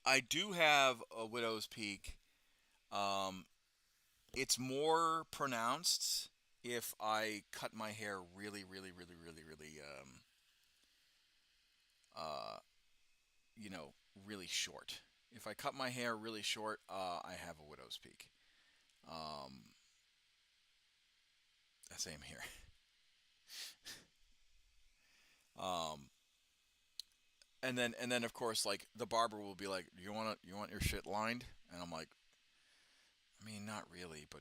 I do have a widow's peak. Um, it's more pronounced if I cut my hair really, really, really, really, really, uh, you know, really short. If I cut my hair really short, I have a widow's peak. Um, same here. Um, and then of course, like the barber will be like, you want your shit lined?" And I'm like, "I mean, not really, but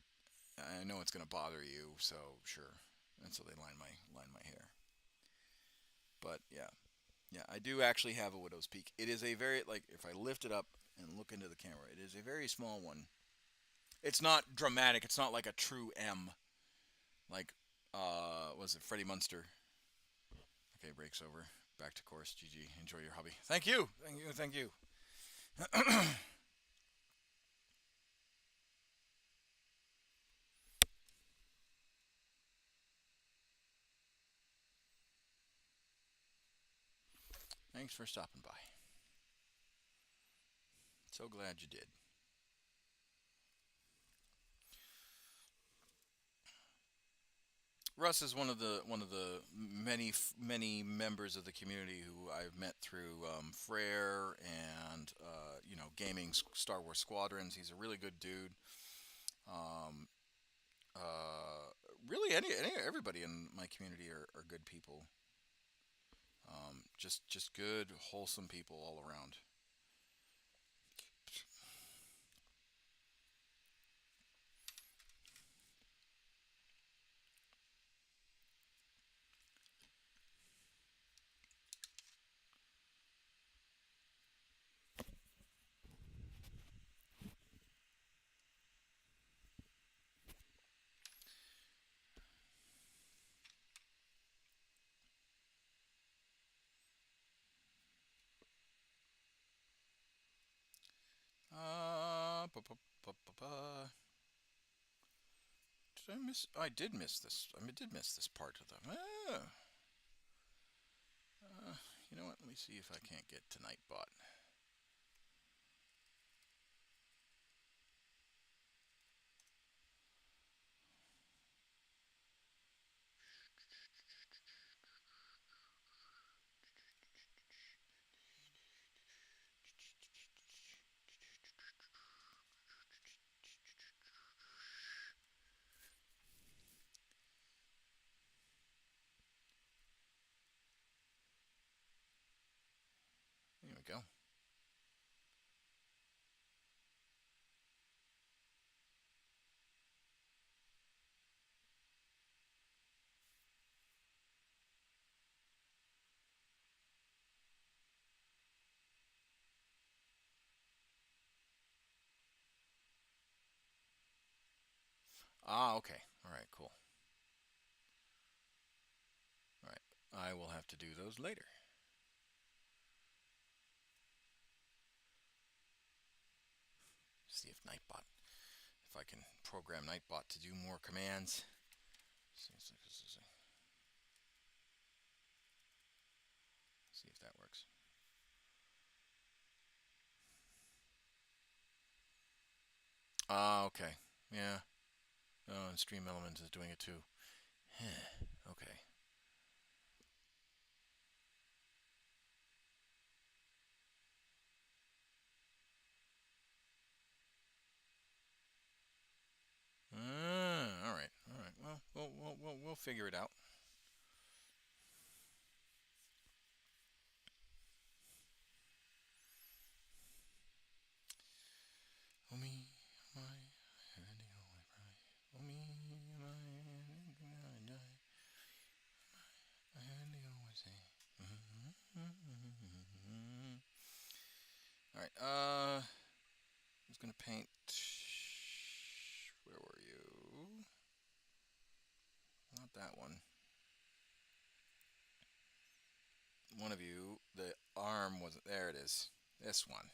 I know it's gonna bother you, so sure." And so they line my hair. But yeah, yeah, I do actually have a widow's peak. It is a very, like, if I lift it up and look into the camera, it is a very small one. It's not dramatic. It's not like a true M, like was it Freddie Munster? Okay, breaks over. Back to course. GG. Enjoy your hobby. Thank you. Thank you. Thank you. Thanks for stopping by. So glad you did. Russ is one of the many members of the community who I've met through Frere and gaming Star Wars Squadrons. He's a really good dude. Um, really, everybody in my community are good people. Just good, wholesome people all around. Did I miss? I did miss this. I did miss this part of them. You know what? Let me see if I can't get to Nightbot. Here we go. Ah, okay. All right, cool. All right. I will have to do those later. See if Nightbot, if I can program Nightbot to do more commands. See if that works. Ah, okay. Yeah. Oh, and Stream Elements is doing it too. Okay. All right. All right. Well, we'll figure it out. Oh me, my head always cry. Oh me, my head die. My head always say. All right. I was gonna paint. Where were you? Not that one. One of you. The arm wasn't there. It is. This one.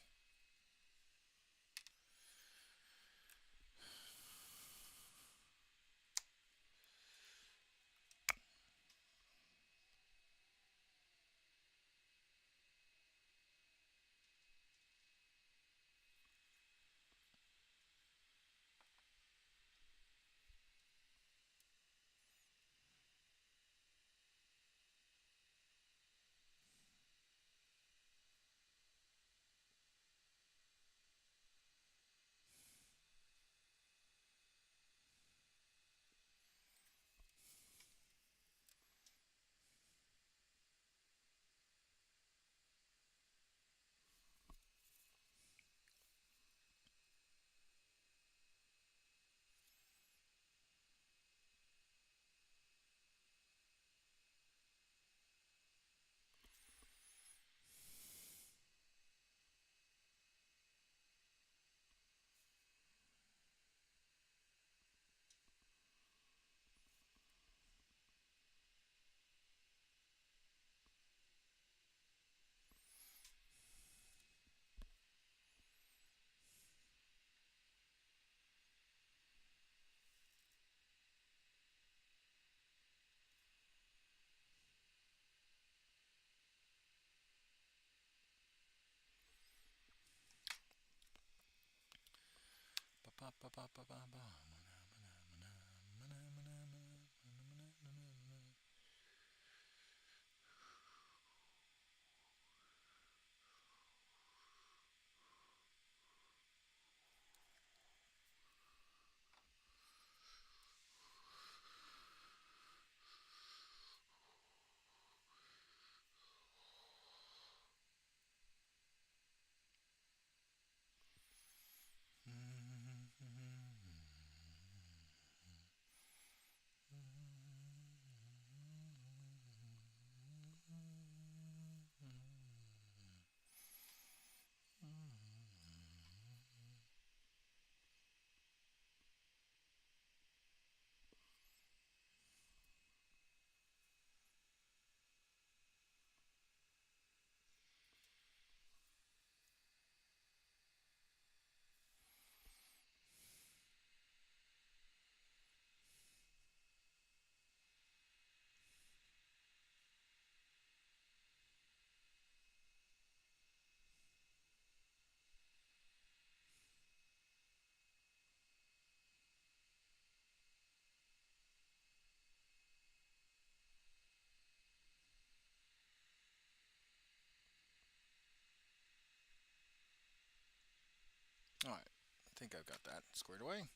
think I've got that squared away.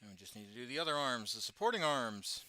And we just need to do the other arms, the supporting arms.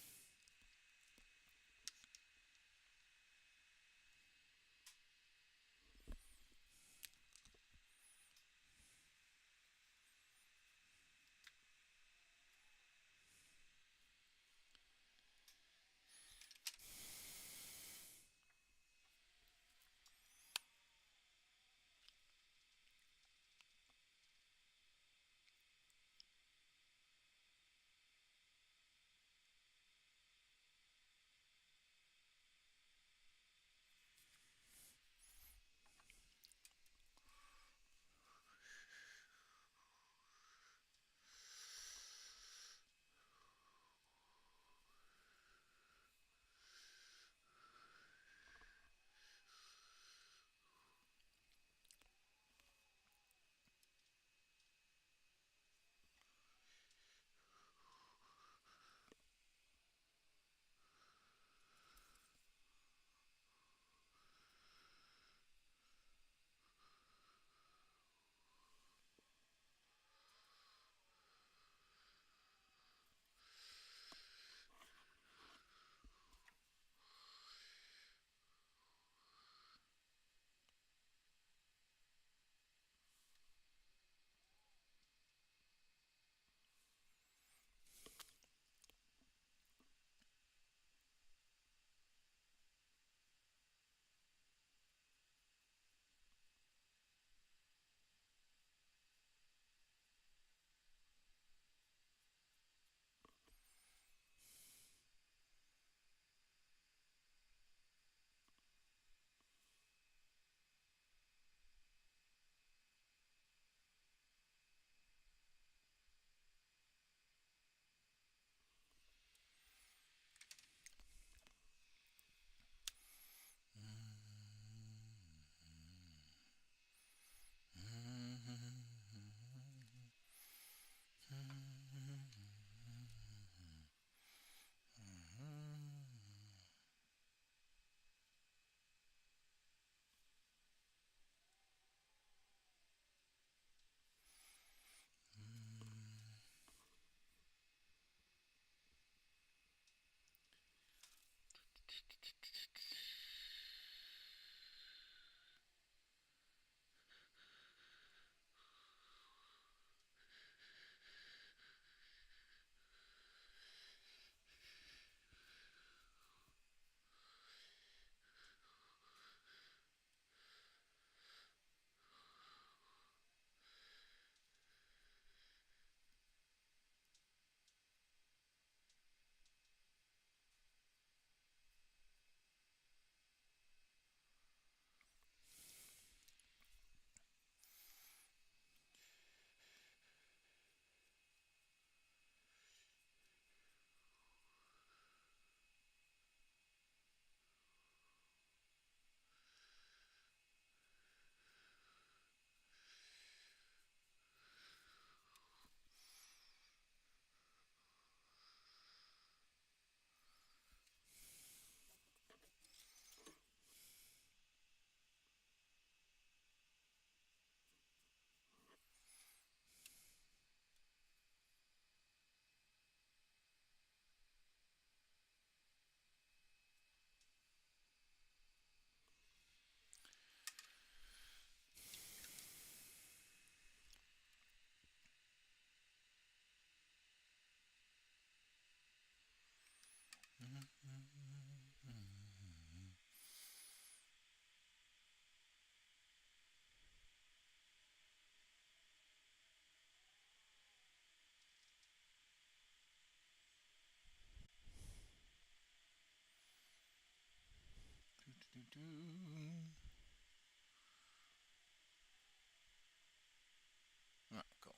Alright, cool.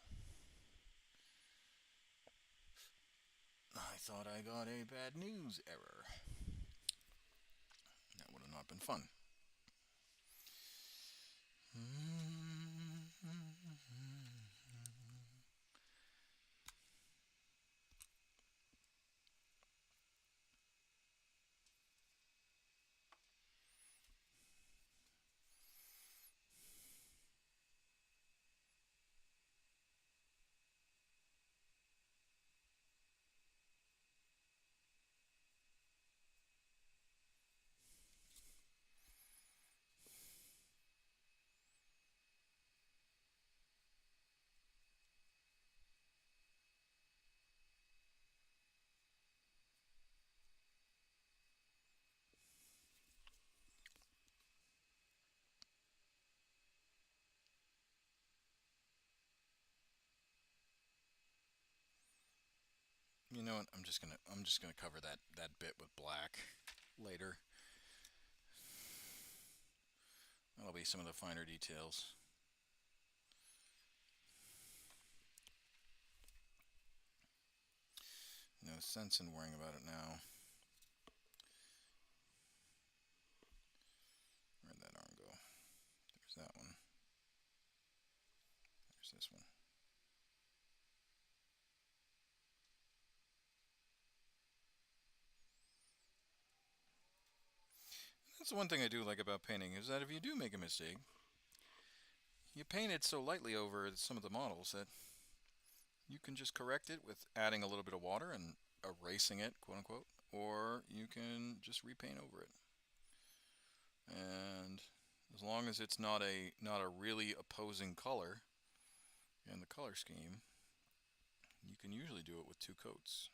I thought I got a bad news error. That would have not been fun. know what? I'm just gonna cover that bit with black later. That'll be some of the finer details. No sense in worrying about it now. Where'd that arm go? There's that one. There's this one. That's the one thing I do like about painting, is that if you do make a mistake, you paint it so lightly over some of the models that you can just correct it with adding a little bit of water and erasing it, quote unquote, or you can just repaint over it. And as long as it's not a really opposing color in the color scheme, you can usually do it with 2 coats.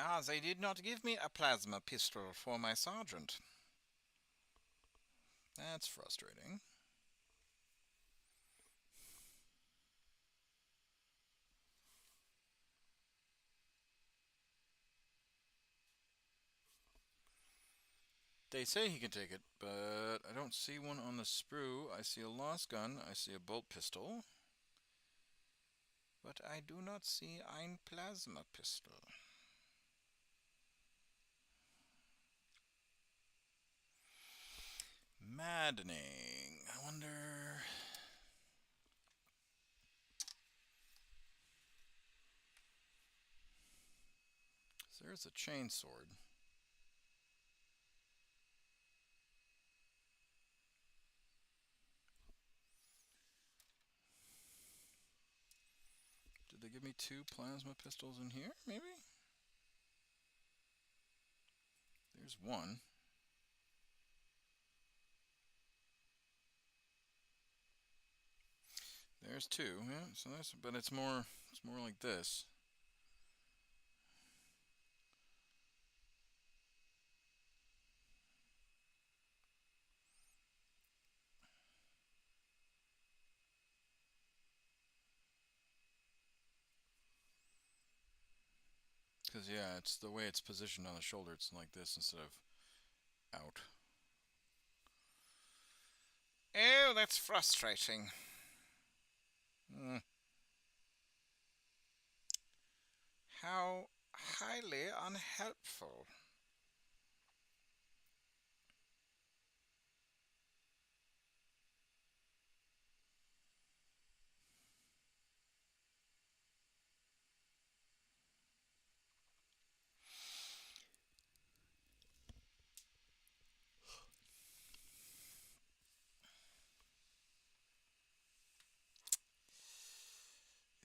Ah, they did not give me a plasma pistol for my sergeant. That's frustrating. They say he can take it, but I don't see one on the sprue. I see a lost gun. I see a bolt pistol. But I do not see ein plasma pistol. Maddening. I wonder. So there's a chainsword. Did they give me 2 plasma pistols in here, maybe? There's one. There's 2. Yeah, so that's, but it's more like this. Because, yeah, it's the way it's positioned on the shoulder. It's like this instead of out. Oh, that's frustrating. Mm. How highly unhelpful.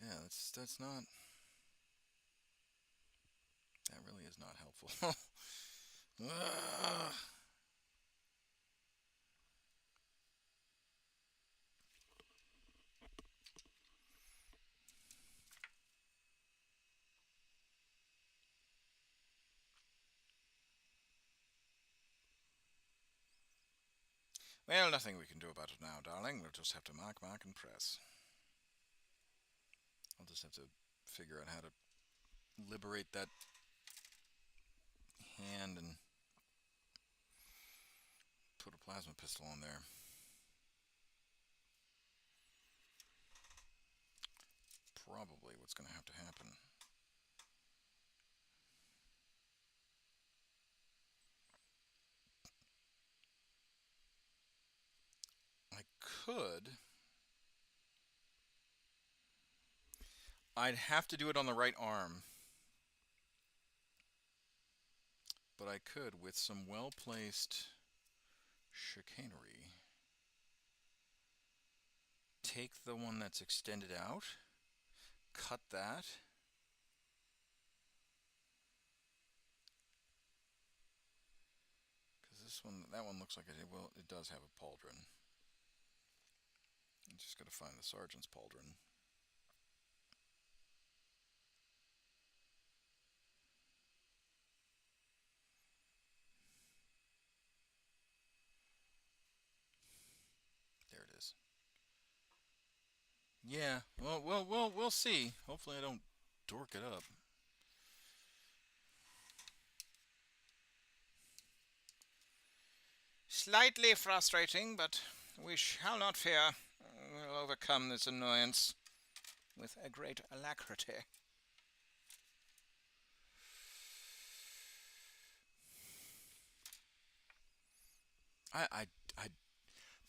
Yeah, that's not. That really is not helpful. Well, nothing we can do about it now, darling. We'll just have to mark, mark, and press. I'll just have to figure out how to liberate that hand and put a plasma pistol on there. Probably what's going to have to happen. I could. I'd have to do it on the right arm. But I could, with some well-placed chicanery, take the one that's extended out, cut that, because that one looks like it does have a pauldron. I'm just got to find the sergeant's pauldron. There it is. Yeah, well, we'll see. Hopefully I don't dork it up. Slightly frustrating, but we shall not fear. We'll overcome this annoyance with a great alacrity. I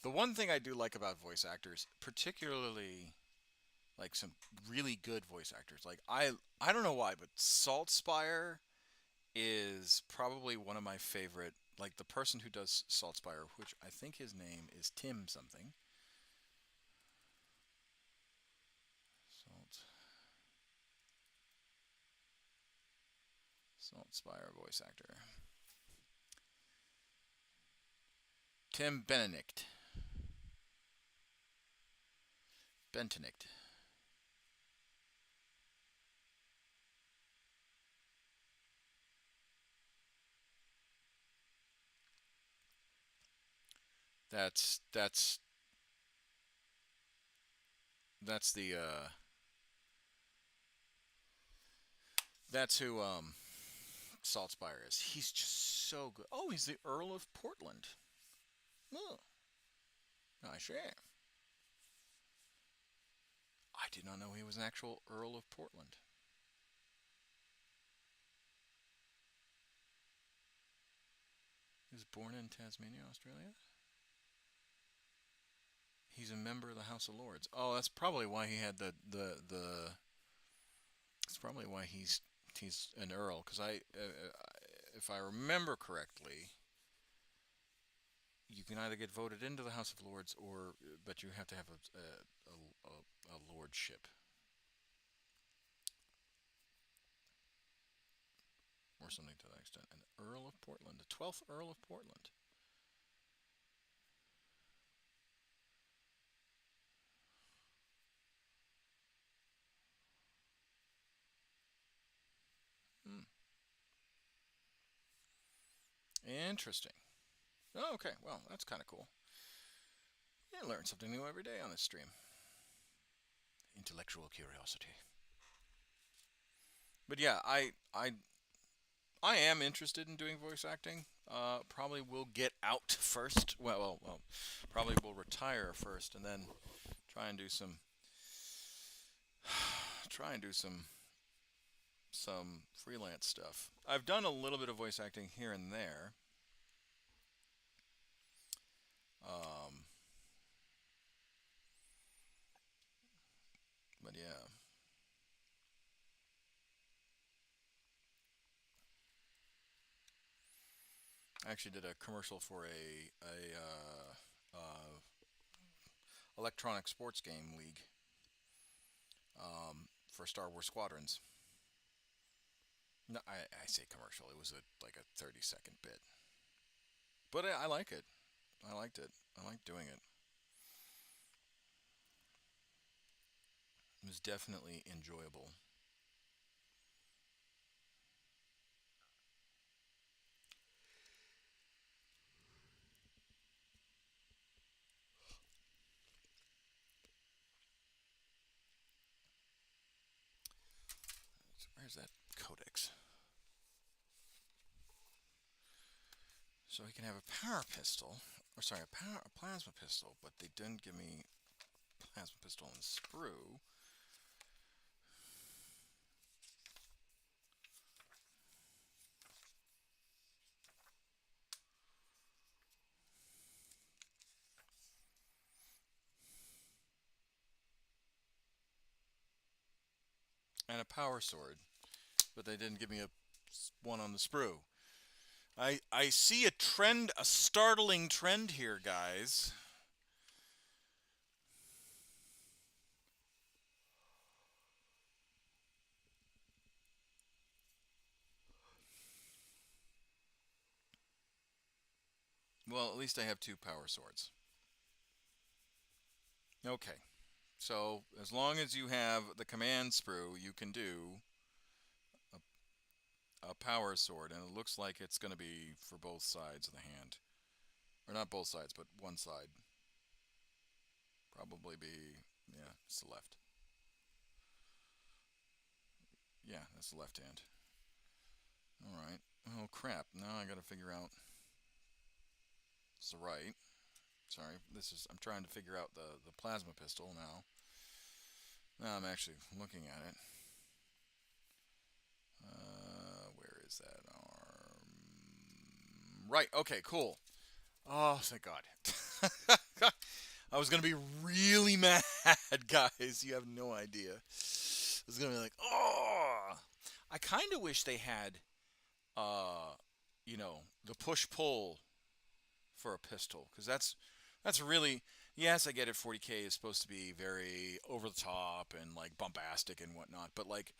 the one thing I do like about voice actors, particularly like some really good voice actors, like I don't know why, but Saltspire is probably one of my favorite. Like the person who does Saltspire, which I think his name is Tim something. Saltspire voice actor. Tim Benedict. Bentonict. That's that's that's the that's who Saltspire is. He's just so good. Oh, he's the Earl of Portland. Oh, I see. I did not know he was an actual Earl of Portland. He was born in Tasmania, Australia. He's a member of the House of Lords. Oh, that's probably why he had the. That's probably why he's an earl. Because if I remember correctly, you can either get voted into the House of Lords or, but you have to have a lordship or something to that extent. An Earl of Portland, the 12th Earl of Portland. Hmm. Interesting. Oh, okay. Well, that's kind of cool. You learn something new every day on this stream. Intellectual curiosity. But yeah, I am interested in doing voice acting. Probably will get out first. Well, probably will retire first, and then try and do some, try and do some freelance stuff. I've done a little bit of voice acting here and there. Um, but yeah, I actually did a commercial for a electronic sports game league for Star Wars Squadrons. No, I say commercial. It was like a 30-second bit, but I like it. I liked it. I liked doing it. It was definitely enjoyable. So where's that codex? So he can have a power pistol, or sorry, a plasma pistol, but they didn't give me plasma pistol and sprue. And a power sword, but they didn't give me a one on the sprue. I see a trend, a startling trend here, guys. Well, at least I have two power swords. Okay, so as long as you have the command sprue, you can do a power sword, and it looks like it's going to be for both sides of the hand. Or not both sides, but one side. Probably be, yeah, it's the left. Yeah, that's the left hand. Alright. Oh, crap. Now I gotta figure out. It's the right. Sorry, I'm trying to figure out the plasma pistol now. Now I'm actually looking at it. Where is that arm? Right, okay, cool. Oh, thank God. I was gonna be really mad, guys. You have no idea. I was gonna be like, oh. I kind of wish they had, uh, the push pull for a pistol, because that's really, yes, I get it. 40K is supposed to be very over the top and like bombastic and whatnot, but like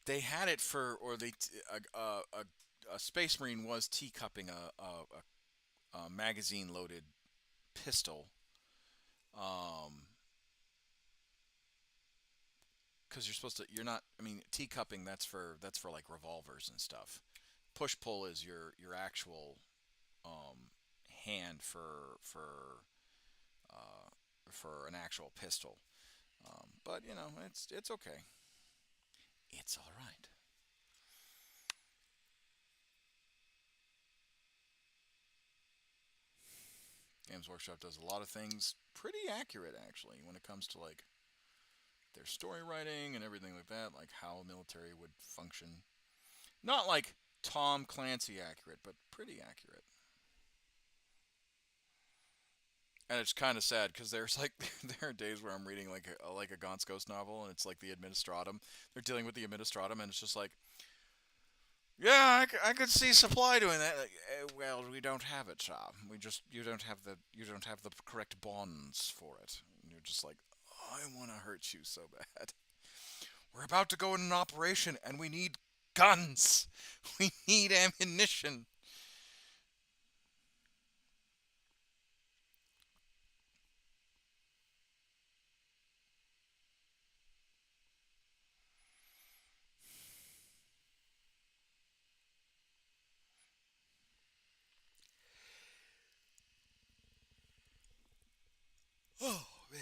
they had it for, or a Space Marine was teacupping a magazine loaded pistol, um, because you're not, I mean, teacupping, that's for like revolvers and stuff. Push pull is your actual um, hand uh, for an actual pistol. But it's okay. It's all right. Games Workshop does a lot of things pretty accurate, actually, when it comes to like their story writing and everything like that, like how a military would function. Not like Tom Clancy accurate, but pretty accurate. And it's kind of sad because there's like there are days where I'm reading like a Gaunt's Ghost novel, and it's like the Administratum. They're dealing with the Administratum, and it's just like, yeah, I could see Supply doing that. Like, well, we don't have it, sir. We just you don't have the correct bonds for it. And you're just like, oh, I want to hurt you so bad. We're about to go in an operation, and we need guns. We need ammunition. Oh man.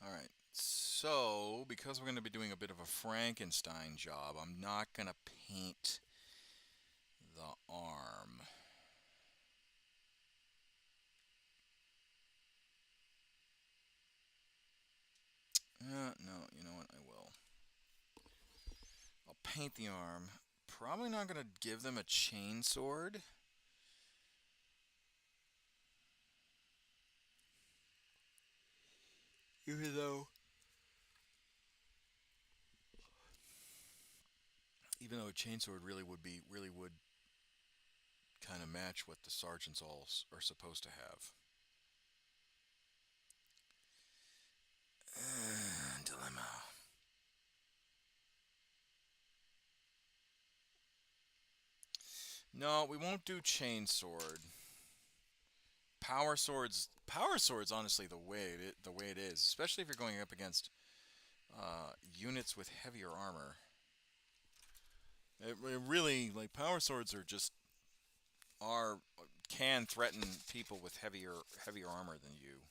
All right. So, because we're going to be doing a bit of a Frankenstein job, I'm not going to paint the arm. No, you know what? I will. I'll paint the arm. Probably not going to give them a chain sword. Even though, even though a chain sword really would kind of match what the sergeants all are supposed to have. Dilemma. No, we won't do chain sword. Power swords. Honestly, the way it is, especially if you're going up against units with heavier armor. It really like power swords are just are can threaten people with heavier armor than you.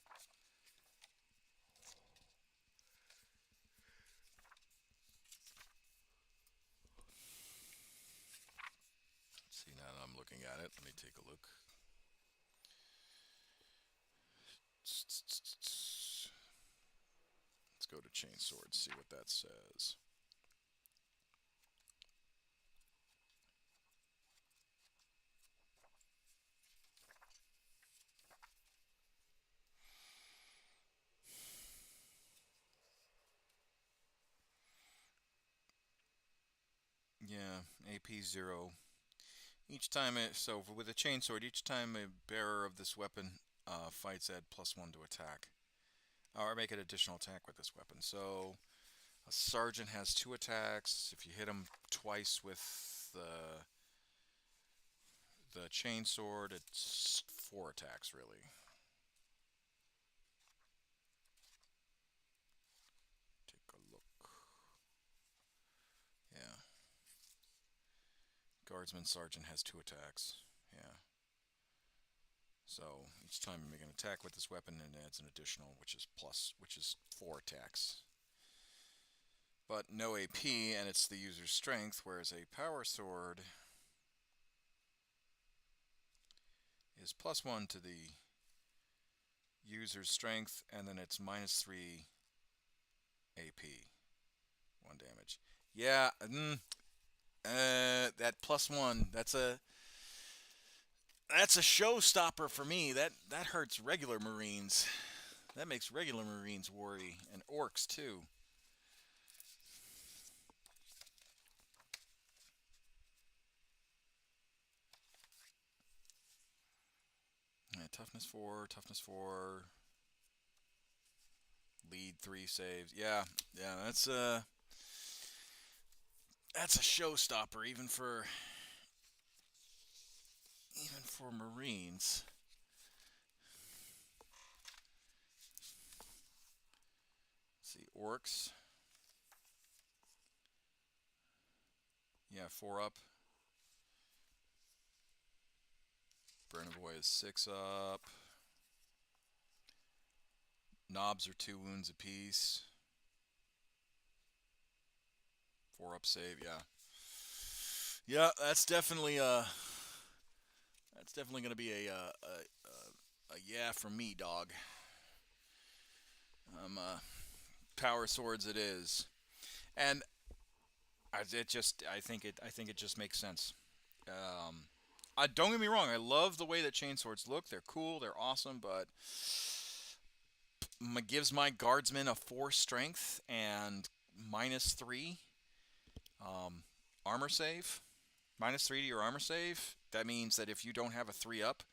See, now that I'm looking at it, let me take a look. Let's go to chain swords, see what that says. Yeah, AP 0. Each time so with a chainsword, each time a bearer of this weapon fights, add +1 to attack, or make an additional attack with this weapon. So a sergeant has 2 attacks. If you hit him twice with the chainsword, it's 4 attacks really. Take a look. Yeah, guardsman sergeant has 2 attacks. Yeah. So each time you make an attack with this weapon, it adds an additional, which is 4 attacks. But no AP, and it's the user's strength, whereas a power sword is +1 to the user's strength, and then it's -3 AP, 1 damage. Yeah, that +1, that's a showstopper for me. That hurts regular Marines. That makes regular Marines worry, and orcs too. Yeah, toughness 4, lead 3 saves. Yeah, yeah, that's a showstopper even for Marines. Let's see, orcs. Yeah, 4 up. Burn of Boy is 6 up. Knobs are 2 wounds apiece. 4 up save, yeah. Yeah, that's definitely gonna be a yeah from me, dog. Power swords it is, and I think it just makes sense. Don't get me wrong, I love the way that chainswords look. They're cool, they're awesome, but gives my guardsman a 4 strength and -3 armor save. -3 to your armor save. That means that if you don't have a 3 up,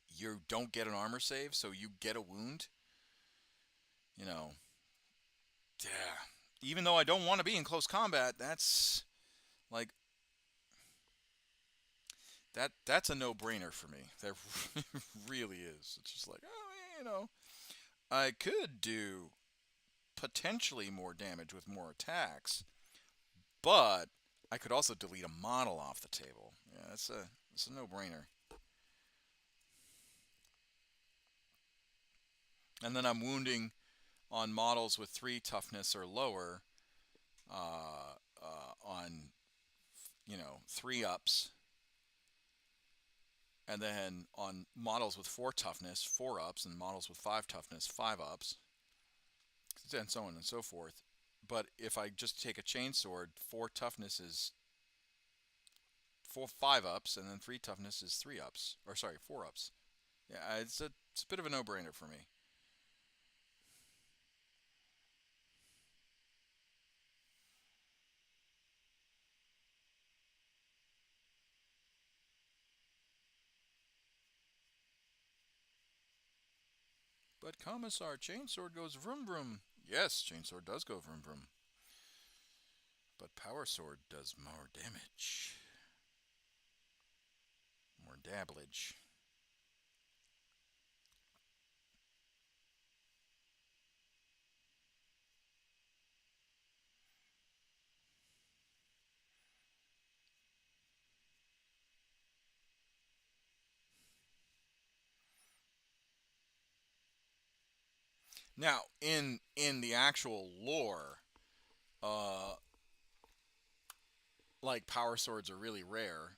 you don't get an armor save, so you get a wound. You know, yeah. Even though I don't want to be in close combat, that's like that's a no-brainer for me. That really is. It's just like, oh, I could do potentially more damage with more attacks, but I could also delete a model off the table. Yeah, it's a no-brainer. And then I'm wounding on models with 3 toughness or lower on 3 ups, and then on models with 4 toughness 4 ups, and models with 5 toughness 5 ups, and so on and so forth. But if I just take a chainsword, 4 toughness is 5 ups, and then 3 toughness is 3 ups, or sorry, 4 ups. Yeah, it's a bit of a no-brainer for me. But Commissar, chainsword goes vroom vroom. Yes, chainsword does go vroom vroom. But power sword does more damage. More dabblage. Now, in the actual lore, uh, like power swords are really rare,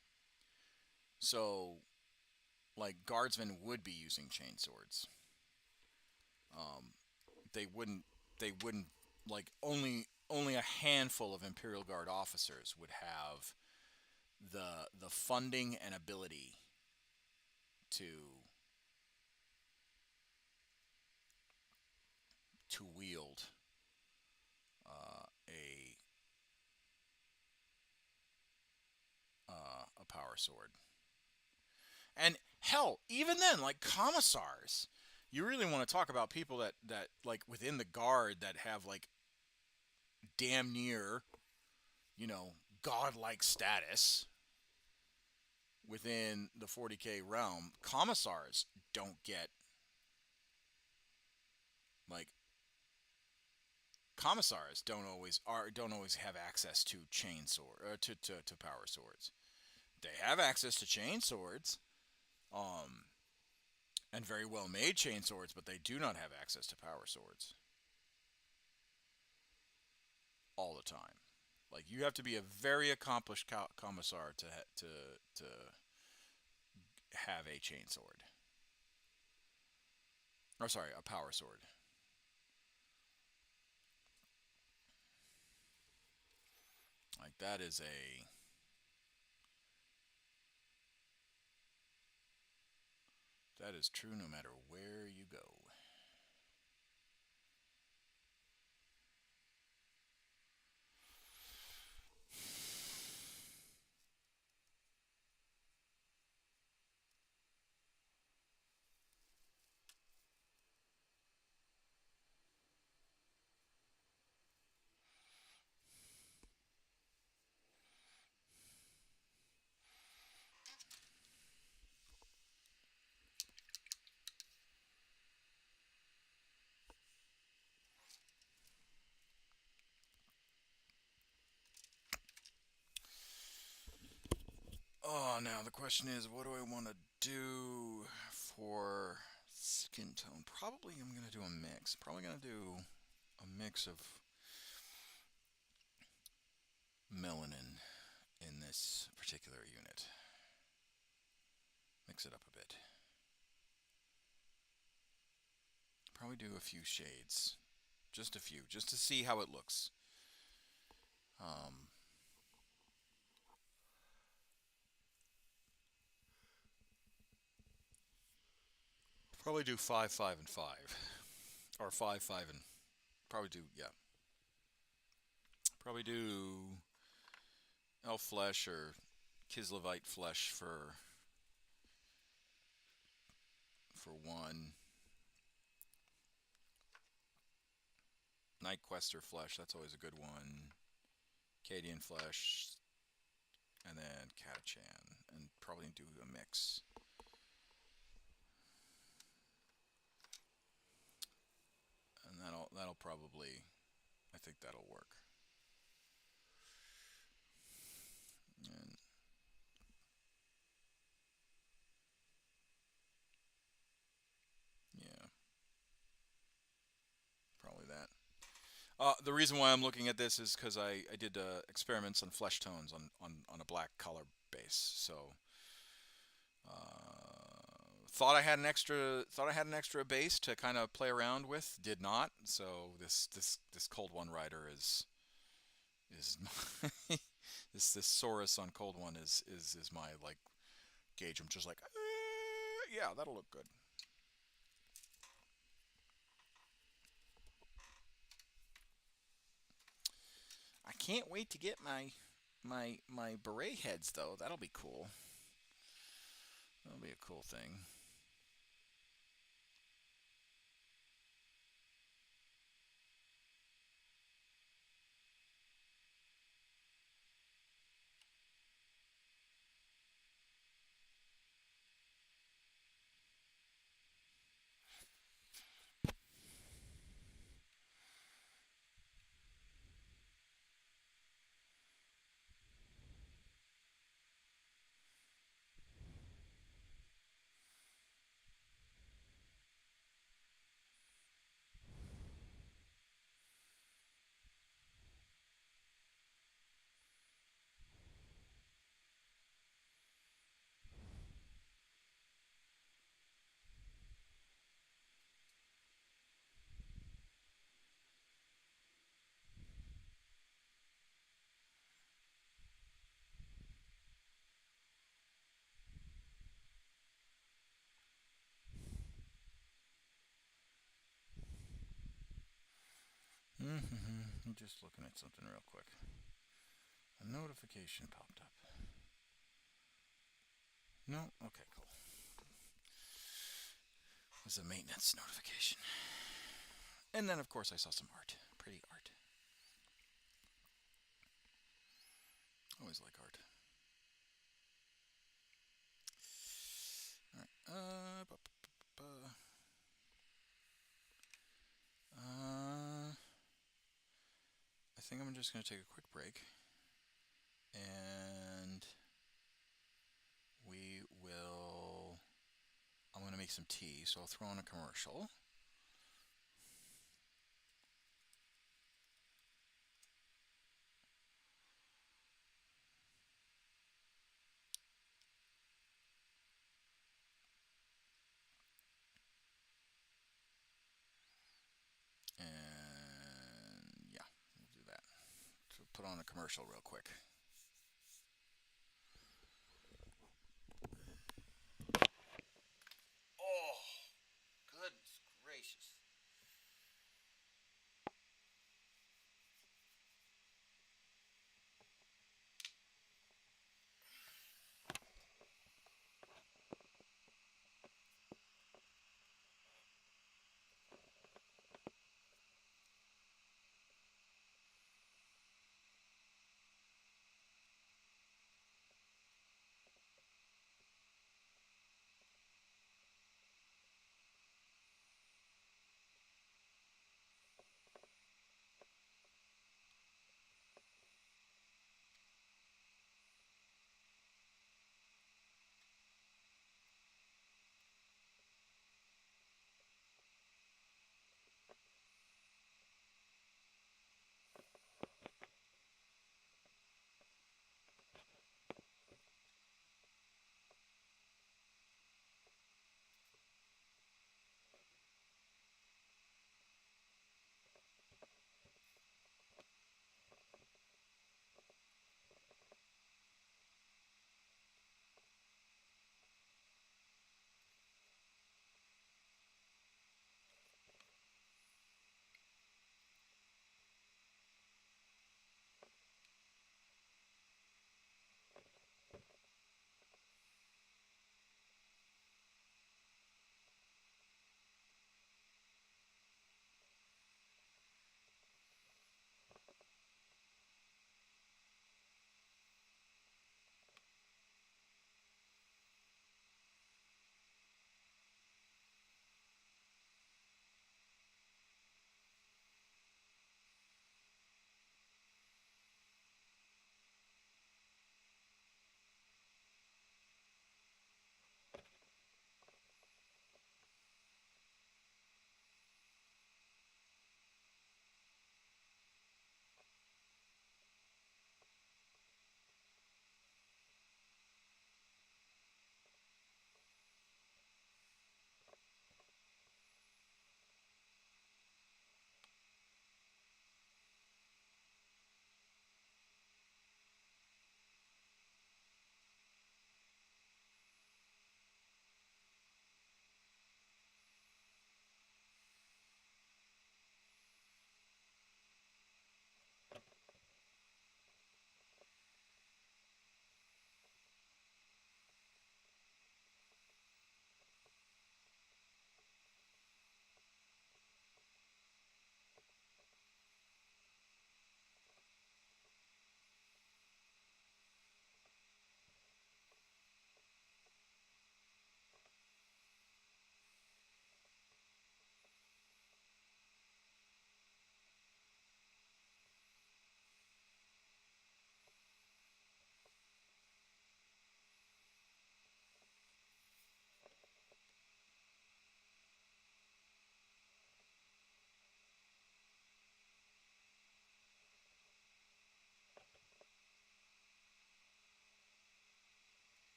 so like guardsmen would be using chain swords. They wouldn't. They wouldn't like only a handful of Imperial Guard officers would have the funding and ability to wield a a power sword. And hell, even then, like commissars, you really want to talk about people that like within the guard that have like damn near, godlike status within the 40K realm. Commissars don't get like commissars don't always have access to chain sword to power swords. They have access to chain swords, um, and very well made chain swords, but they do not have access to power swords all the time. Like you have to be a very accomplished commissar to have a chain sword. Or sorry, a power sword. Like that is true no matter where you go. Oh, now the question is, what do I want to do for skin tone? Probably I'm going to do a mix. Probably going to do a mix of melanin in this particular unit. Mix it up a bit. Probably do a few shades. Just a few, just to see how it looks. Um, Probably do 5, 5, and 5. Or 5, 5, and... Probably do, yeah. Probably do elf flesh or Kislevite flesh for one. Night Quester flesh, that's always a good one. Cadian flesh, and then Catachan, and probably do a mix. And that'll probably, I think that'll work. And yeah, probably that. The reason why I'm looking at this is because I did experiments on flesh tones on a black color base. So thought I had an extra base to kind of play around with. Did not. So this Cold One Rider is this Saurus on Cold One is my like gauge. I'm just like yeah, that'll look good. I can't wait to get my beret heads though. That'll be cool. That'll be a cool thing. I'm just looking at something real quick. A notification popped up. No? Okay, cool. It was a maintenance notification. And then, of course, I saw some art. Pretty art. Always like art. Alright. I think I'm just going to take a quick break. And we will... I'm going to make some tea, so I'll throw on a commercial. And yeah, we'll do that. So put on a commercial real quick. Oh, goodness gracious.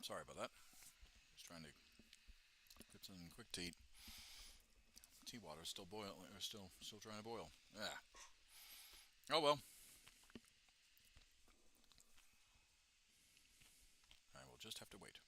Sorry about that. Just trying to get some quick tea. Tea water's still boiling, or still trying to boil. Yeah. Oh well. I will just have to wait.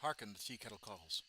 Hearken, the tea kettle calls.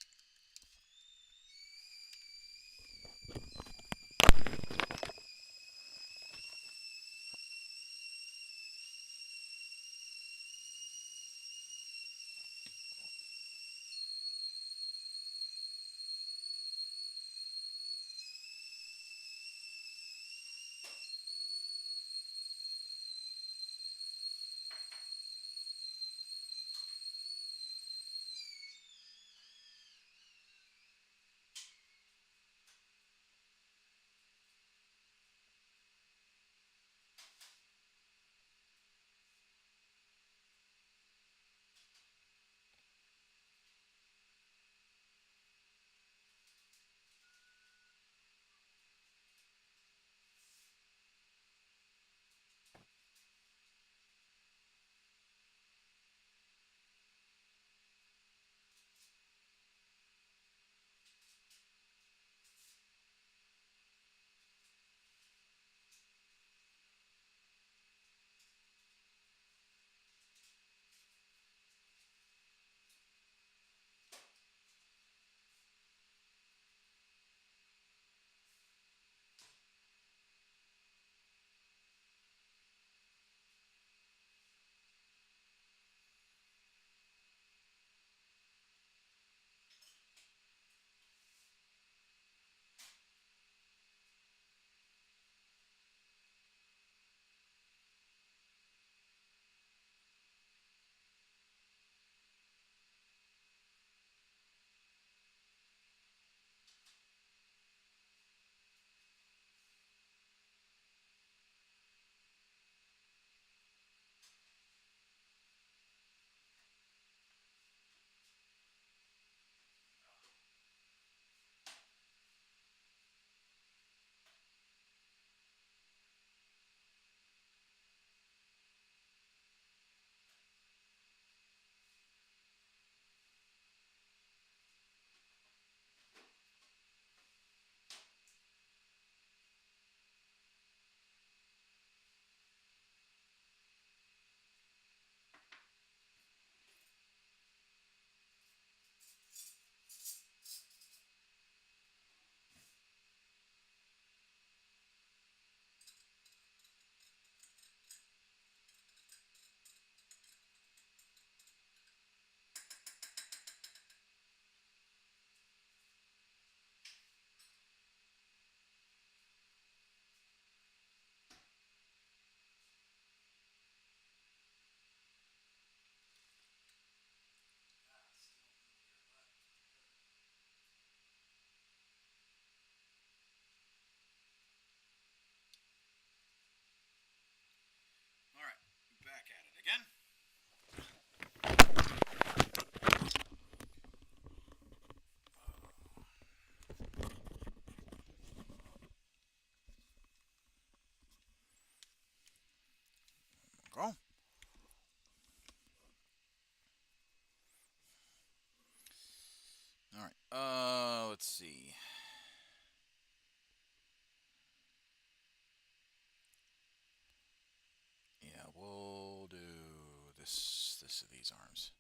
these arms.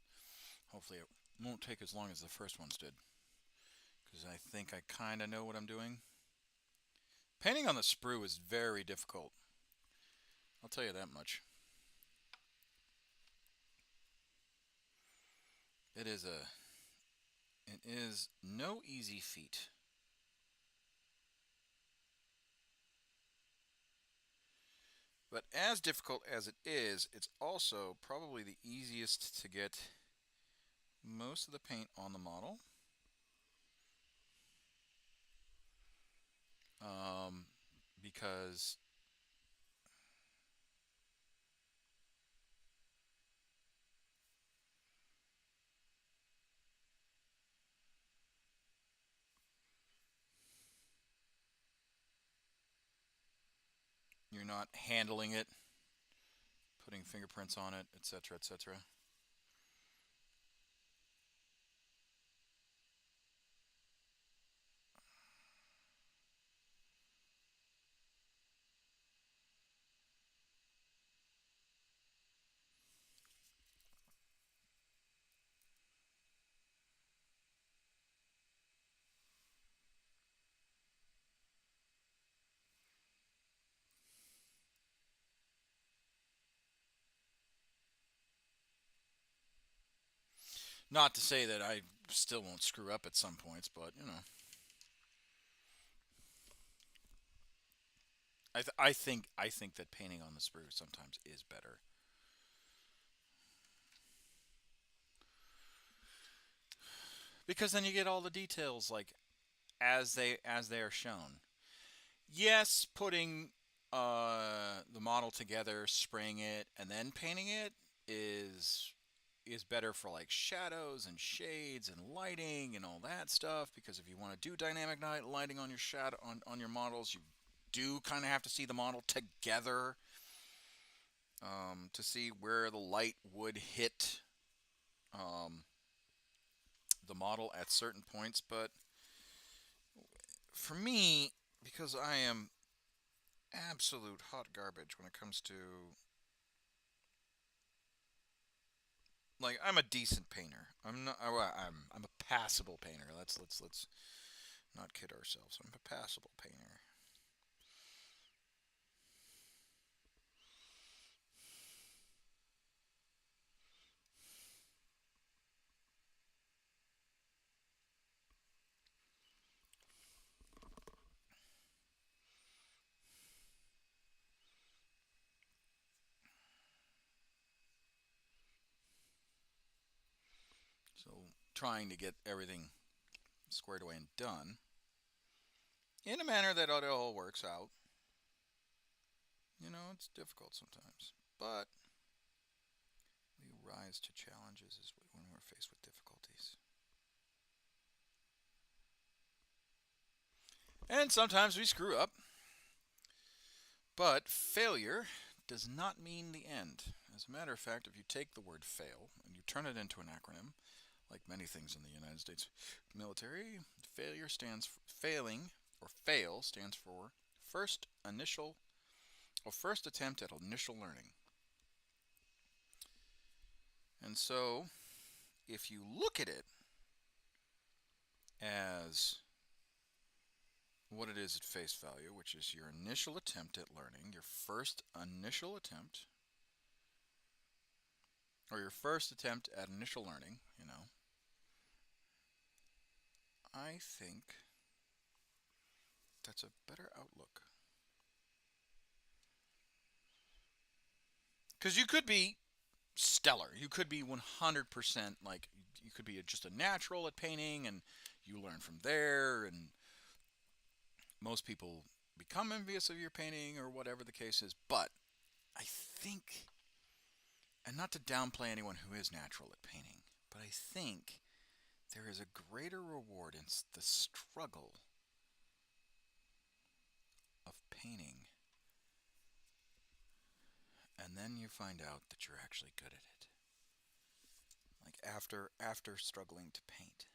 Hopefully it won't take as long as the first ones did, because I think I kind of know what I'm doing. Painting on the sprue is very difficult. I'll tell you that much. It is no easy feat. But as difficult as it is, it's also probably the easiest to get most of the paint on the model. Because you're not handling it, putting fingerprints on it, etc., etc. Not to say that I still won't screw up at some points, but you know, I think that painting on the sprue sometimes is better. Because then you get all the details like as they are shown. Yes, putting the model together, spraying it, and then painting it is better for like shadows and shades and lighting and all that stuff. Because if you want to do dynamic night lighting on your shadow on your models, you do kind of have to see the model together to see where the light would hit um, the model at certain points. But for me, because I am absolute hot garbage when it comes to, like, I'm a decent painter. I'm not. I'm a passable painter. Let's not kid ourselves. I'm a passable painter. So trying to get everything squared away and done in a manner that it all works out. You know, it's difficult sometimes, but we rise to challenges when we're faced with difficulties. And sometimes we screw up, but failure does not mean the end. As a matter of fact, if you take the word fail and you turn it into an acronym, like many things in the United States military, failing or fail stands for first attempt at initial learning. And so, if you look at it as what it is at face value, which is your initial attempt at learning, your first initial attempt, or your first attempt at initial learning, you know, I think that's a better outlook. Because you could be stellar. You could be 100% like, you could be just a natural at painting and you learn from there, and most people become envious of your painting or whatever the case is. But I think, and not to downplay anyone who is natural at painting, but I think there is a greater reward in the struggle of painting, and then you find out that you're actually good at it. Like after struggling to paint.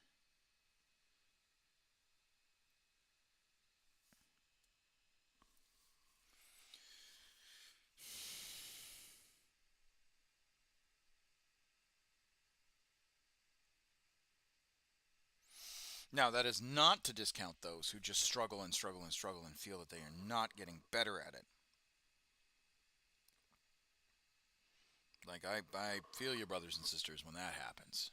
Now, that is not to discount those who just struggle and struggle and struggle and feel that they are not getting better at it. Like, I feel you, brothers and sisters, when that happens.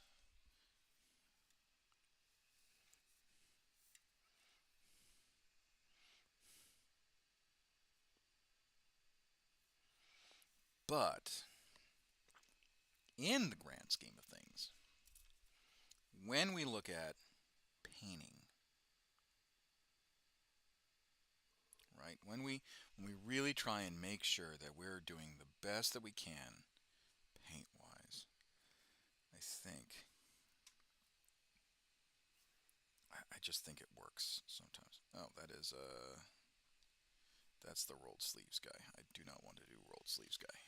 But, in the grand scheme of things, when we look at painting, right? When we really try and make sure that we're doing the best that we can paint wise, I think I just think it works sometimes. Oh, that's the rolled sleeves guy. I do not want to do rolled sleeves guy.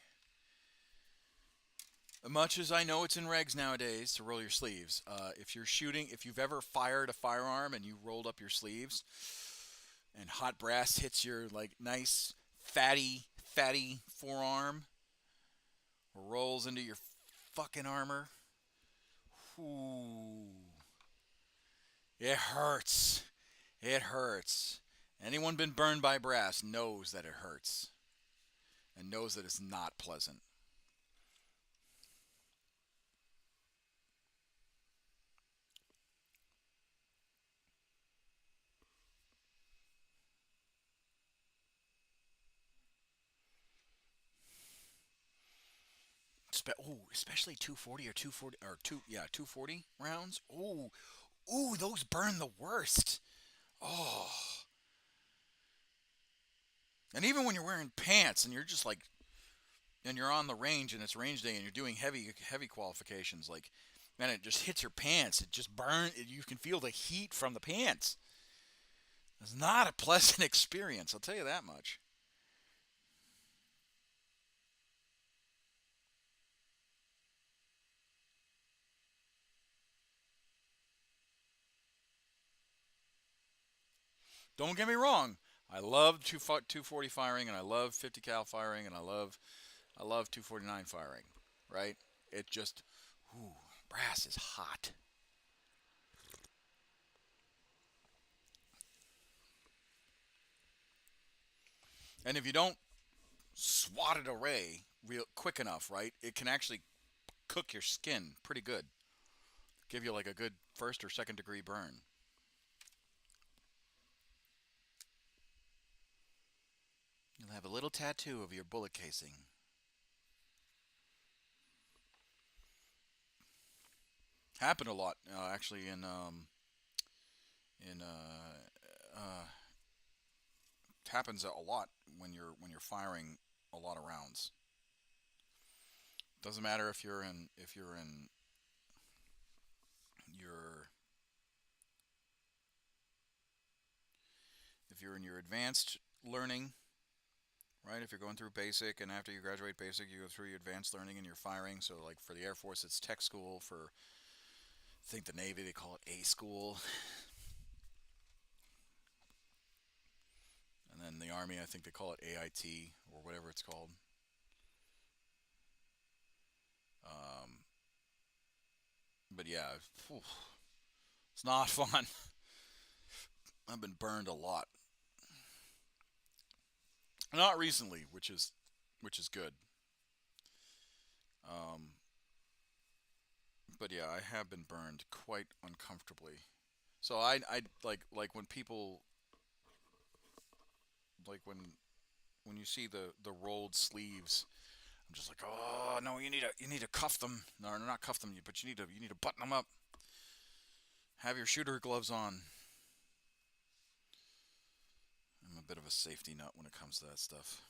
Much as I know it's in regs nowadays to roll your sleeves, if you're shooting, if you've ever fired a firearm and you rolled up your sleeves, and hot brass hits your like nice fatty forearm, or rolls into your fucking armor, ooh, it hurts. It hurts. Anyone been burned by brass knows that it hurts, and knows that it's not pleasant. Especially 240 or 240 or 240 rounds. Those burn the worst. Oh, and even when you're wearing pants and you're just like, and you're on the range and it's range day and you're doing heavy qualifications, like, man, it just hits your pants. It just burns. You can feel the heat from the pants. It's not a pleasant experience, I'll tell you that much. Don't get me wrong. I love 240 firing, and I love 50 cal firing, and I love 249 firing. Right? It just, ooh, brass is hot. And if you don't swat it away real quick enough, right, it can actually cook your skin pretty good. Give you like a good first or second degree burn. You'll have a little tattoo of your bullet casing. Happened a lot, actually, in happens a lot when you're firing a lot of rounds. Doesn't matter if you're in your if you're in your advanced learning, right? If you're going through basic, and after you graduate basic, you go through your advanced learning and your firing. So, like for the Air Force, it's tech school. For I think the Navy, they call it A school, and then the Army, I think they call it AIT or whatever it's called. Um, but yeah, it's not fun. I've been burned a lot. Not recently, which is good. Um, but yeah, I have been burned quite uncomfortably. So I like when people like when you see the rolled sleeves, I'm just like, oh no, you need to cuff them. No, not cuff them, but you need to button them up. Have your shooter gloves on. I'm a bit of a safety nut when it comes to that stuff.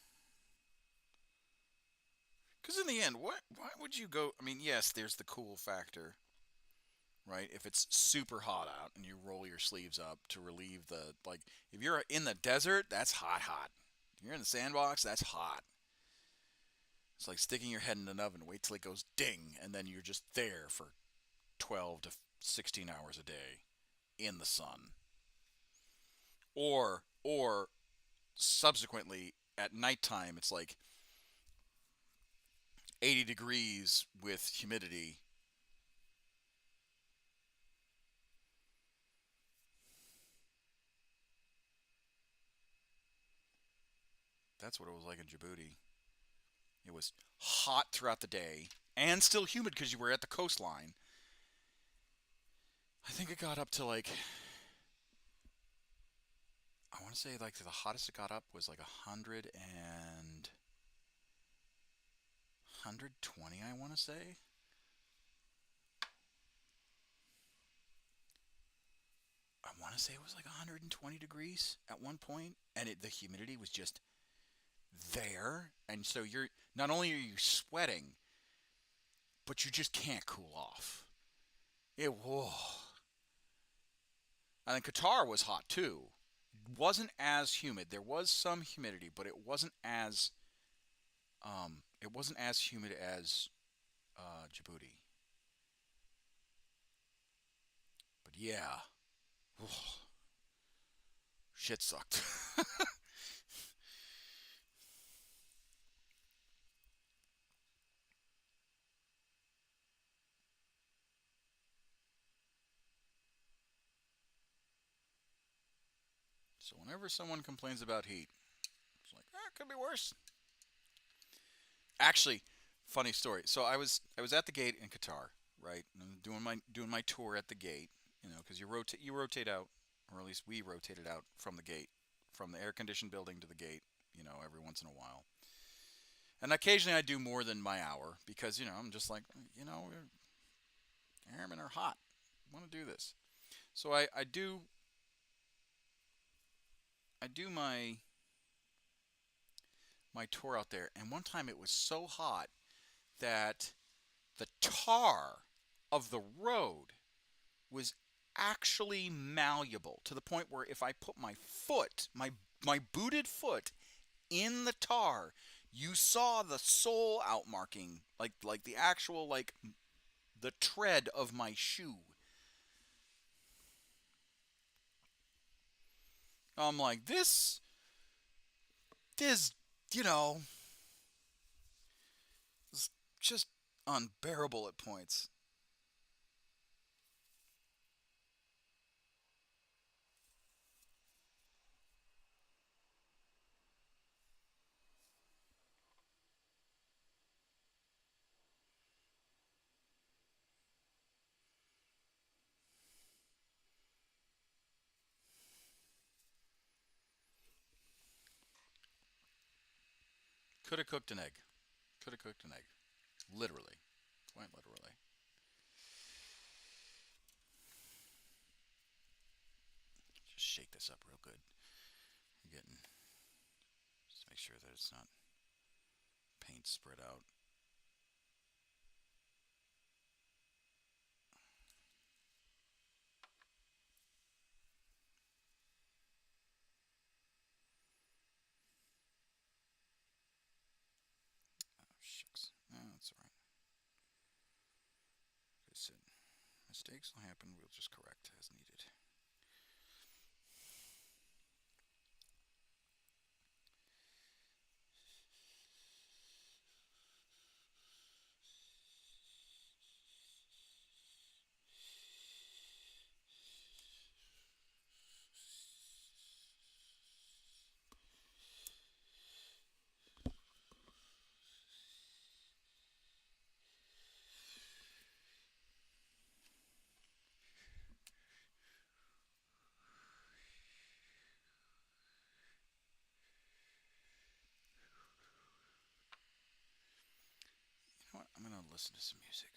Because in the end, why would you go? I mean, yes, there's the cool factor, right? If it's super hot out and you roll your sleeves up to relieve the, like, if you're in the desert, that's hot, hot. If you're in the sandbox, that's hot. It's like sticking your head in an oven, wait till it goes ding, and then you're just there for 12 to 16 hours a day in the sun. Or subsequently at nighttime, it's like 80 degrees with humidity. that's what it was like in Djibouti. It was hot throughout the day and still humid because you were at the coastline. I think it got up to like, I want to say like the hottest it got up was like 120, I want to say. I want to say it was like 120 degrees at one point, and the humidity was just there, and so you're not only are you sweating, but you just can't cool off. It whoa. And then Qatar was hot too. It wasn't as humid. There was some humidity, but it wasn't as humid as Djibouti. But yeah, shit sucked. So whenever someone complains about heat, it's like, it could be worse. Actually, funny story. So I was at the gate in Qatar, right? And I'm doing my tour at the gate, because you rotate out, or at least we rotated out from the gate, from the air conditioned building to the gate, every once in a while. And occasionally I do more than my hour because I'm just like, airmen are hot. I want to do this. So I do my tour out there, and one time it was so hot that the tar of the road was actually malleable to the point where if I put my foot, my booted foot in the tar, you saw the sole outmarking, like the actual the tread of my shoe. I'm like, this is, you know, is just unbearable at points. Could have cooked an egg. Could have cooked an egg. Literally. Quite literally. Just shake this up real good. You're getting, just make sure that it's not paint spread out. Oh, shucks. No, that's alright. Like I said, mistakes will happen. We'll just correct as needed. You know what? I'm going to listen to some music.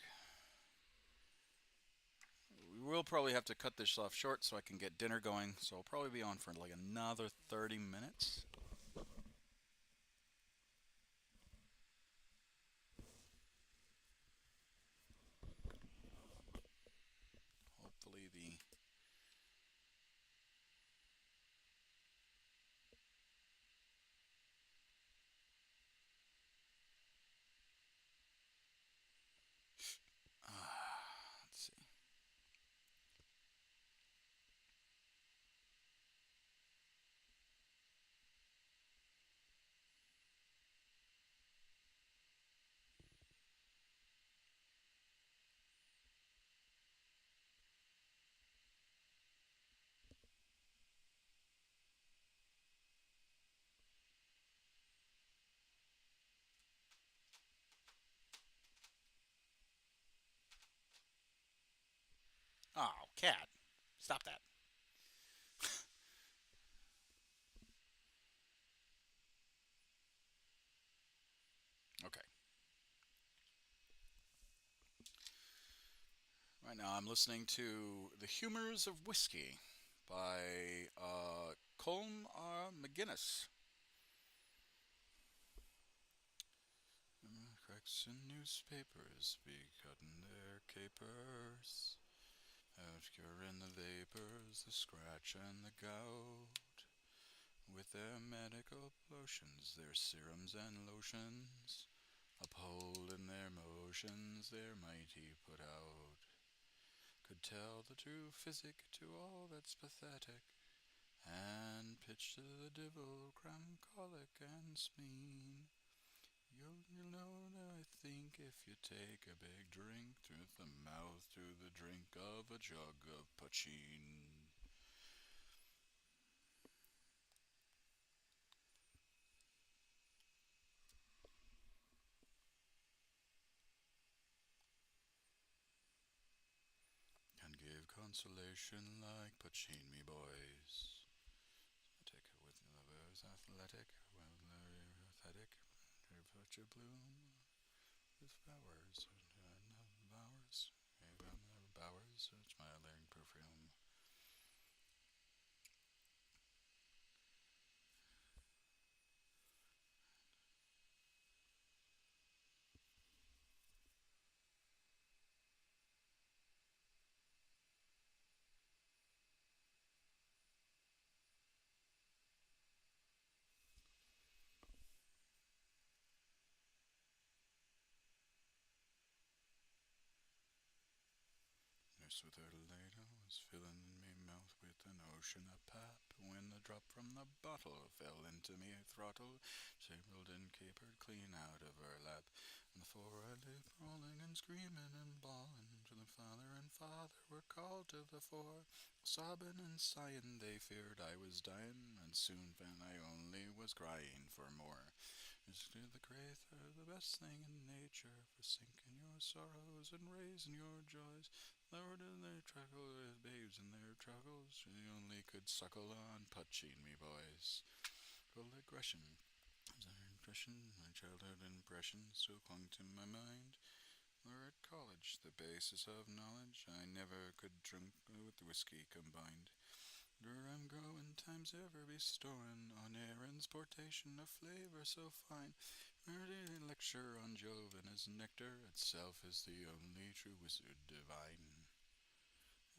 We will probably have to cut this off short so I can get dinner going. So I'll probably be on for like another 30 minutes. Hopefully the let's see. Oh, cat. Stop that. Okay. Right now I'm listening to The Humors of Whiskey by Colm R. McGinnis. Cracks in newspapers be cutting their capers. Obscure in the vapors, the scratch and the gout. With their medical potions, their serums and lotions, upholding their motions, their mighty put out. Could tell the true physic to all that's pathetic, and pitch to the devil cram colic and spleen. You'll know, I think, if you take a big drink through the mouth, through the drink of a jug of pochine. Can give consolation like pochine, me boys. Take it with lovers, athletic, well, aesthetic, put your bloom with flowers, bowers, bowers, smiling perfume. Nurse with her ladle was filling me mouth with an ocean of pap when the drop from the bottle fell into me throttle, shabled and capered clean out of her lap. And the four I lay brawling and screaming and bawling to the father, and father were called to the fore. Sobbing and sighing, they feared I was dying, and soon found I only was crying for more. Is to the Creator the best thing in nature, for sinking your sorrows and raising your joys. Lord, in their truckle, babes in their truckles, they only could suckle on putching me boys. Full aggression, impression, my childhood impression so clung to my mind. We're at college, the basis of knowledge. I never could drink with whiskey combined. Where I'm growing, times ever bestowing on Aaron's portation of flavor so fine. Early lecture on Jove and his nectar itself is the only true wizard divine.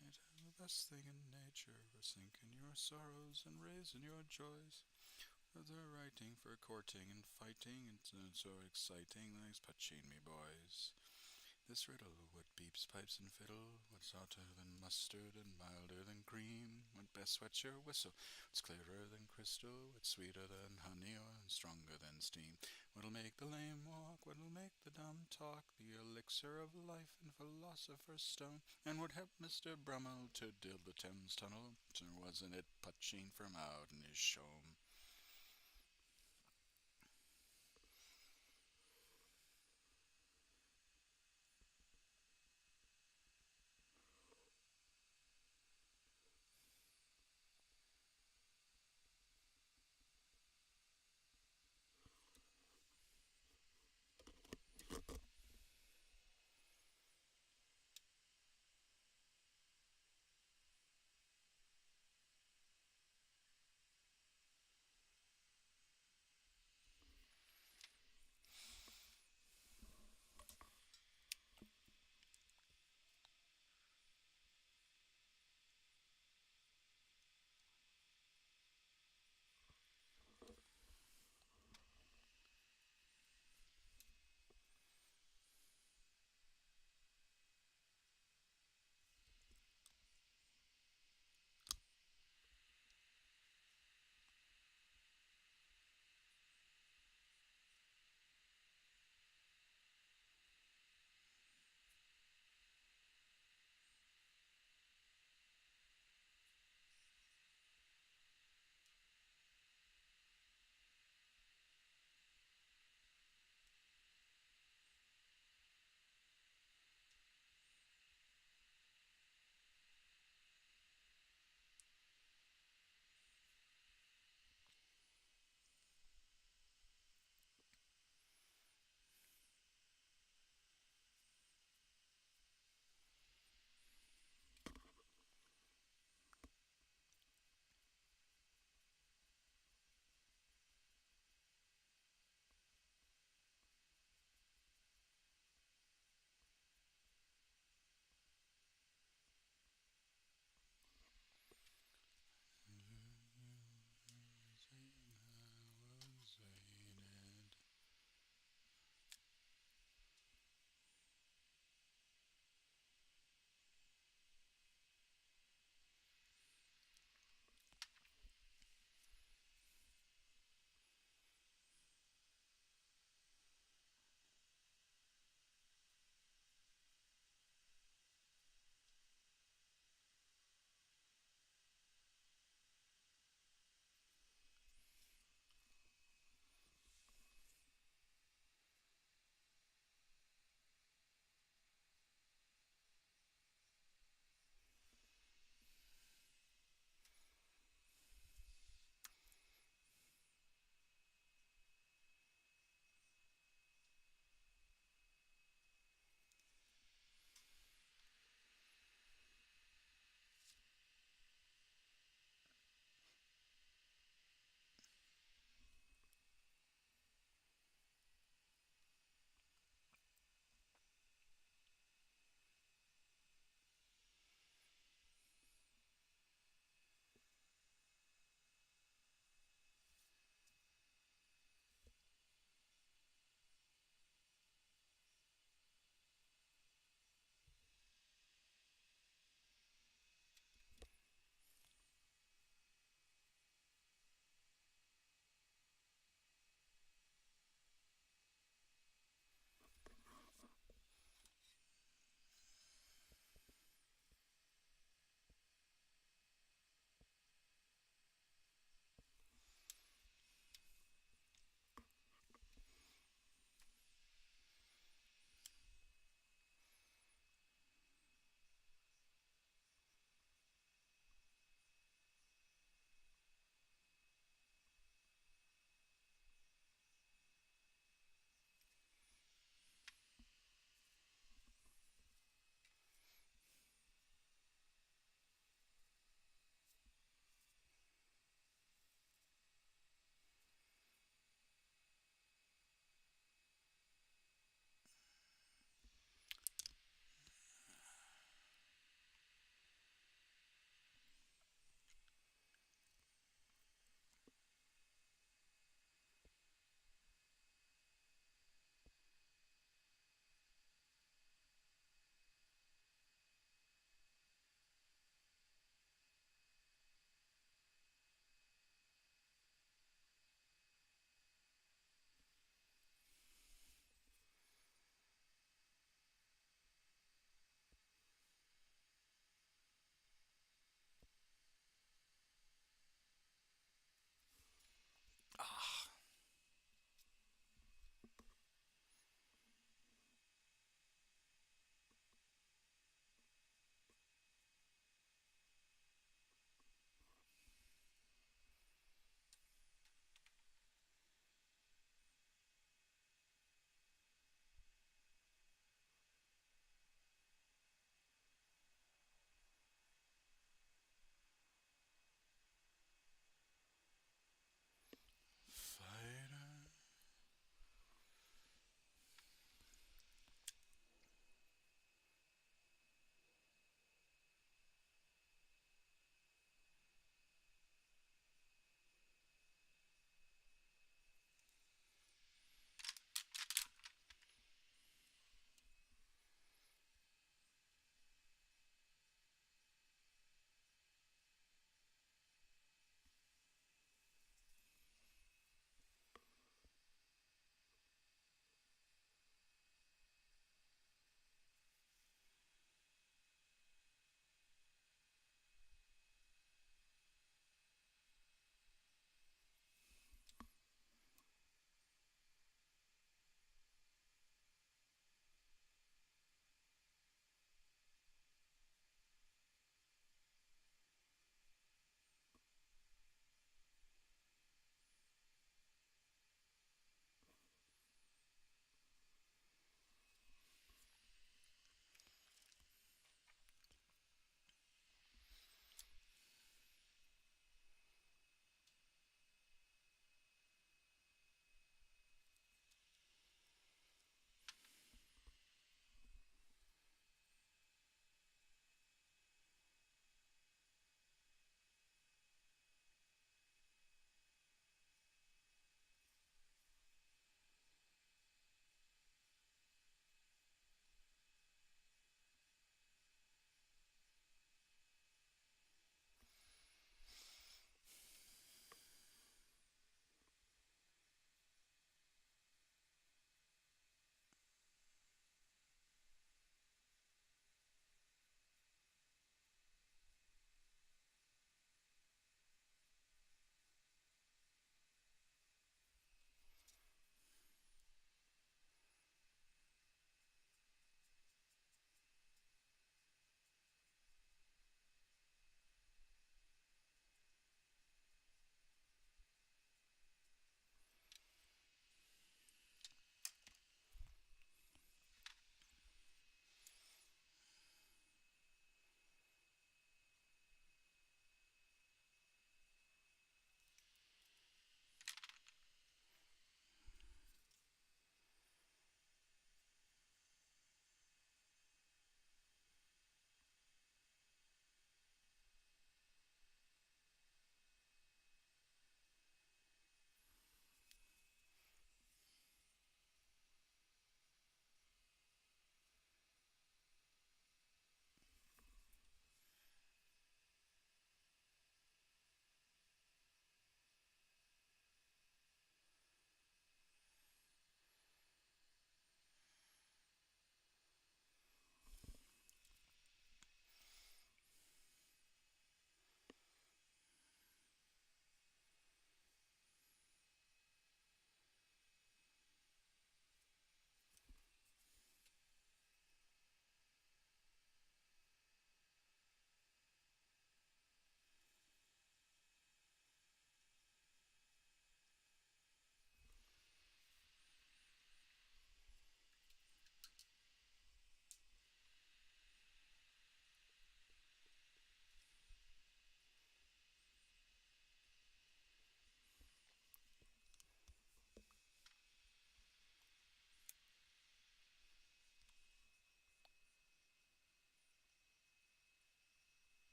It is the best thing in nature, for sinking your sorrows and raising your joys. For the writing, for courting and fighting, it's so exciting, nice touching me boys. This riddle, what beeps, pipes, and fiddle, what's hotter than mustard and milder than cream, what best wets your whistle, what's clearer than crystal, what's sweeter than honey and stronger than steam, what'll make the lame walk, what'll make the dumb talk, the elixir of life and philosopher's stone, and what helped Mr. Brummel to build the Thames Tunnel, so wasn't it Putchine from out in his shome?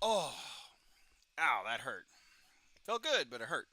Oh, ow, that hurt. Felt good, but it hurt.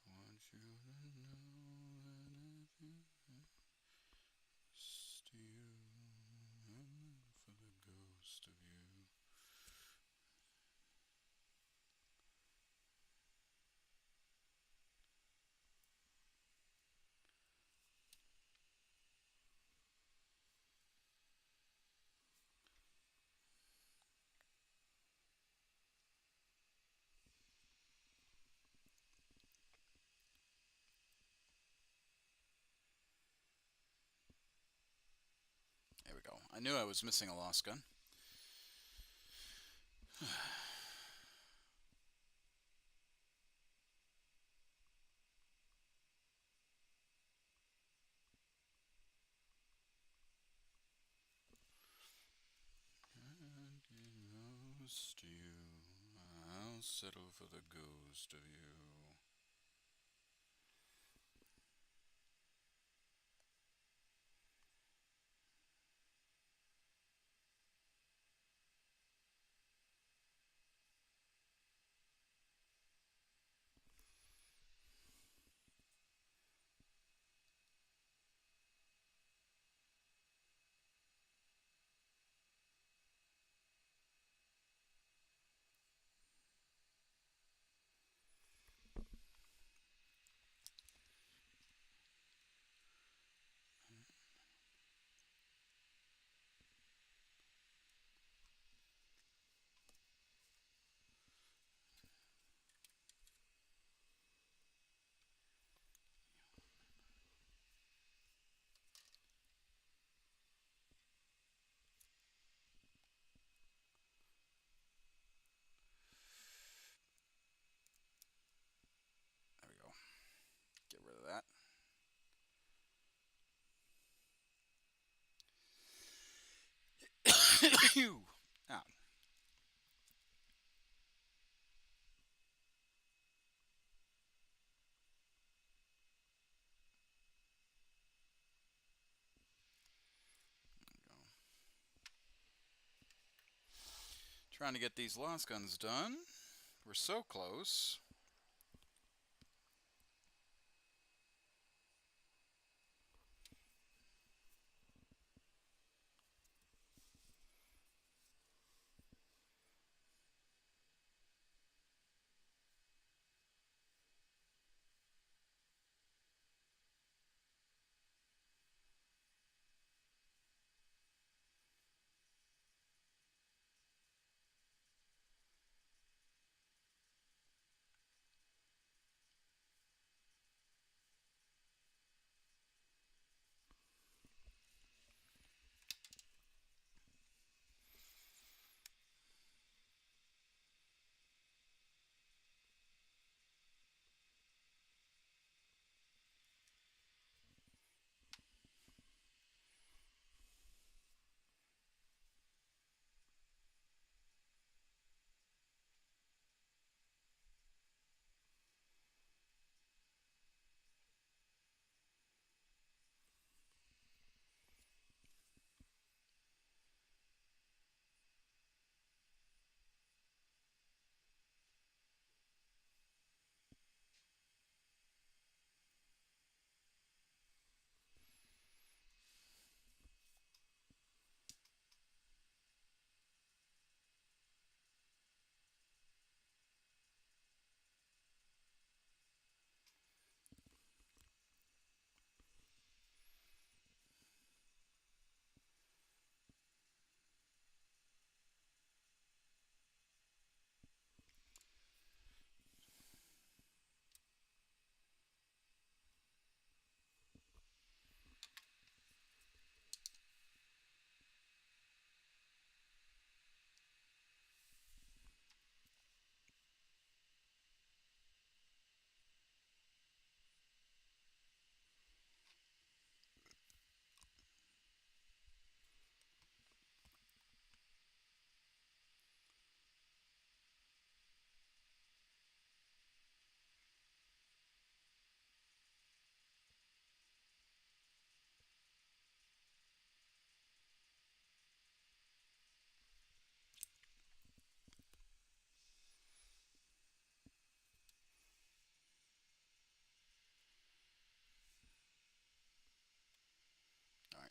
I want you to know that it's to you, and for the ghost of you. There we go. I knew I was missing a lost gun. Ghost you, I'll settle for the ghost of you. There we go. Get rid of that. Ah, trying to get these lost guns done. We're so close.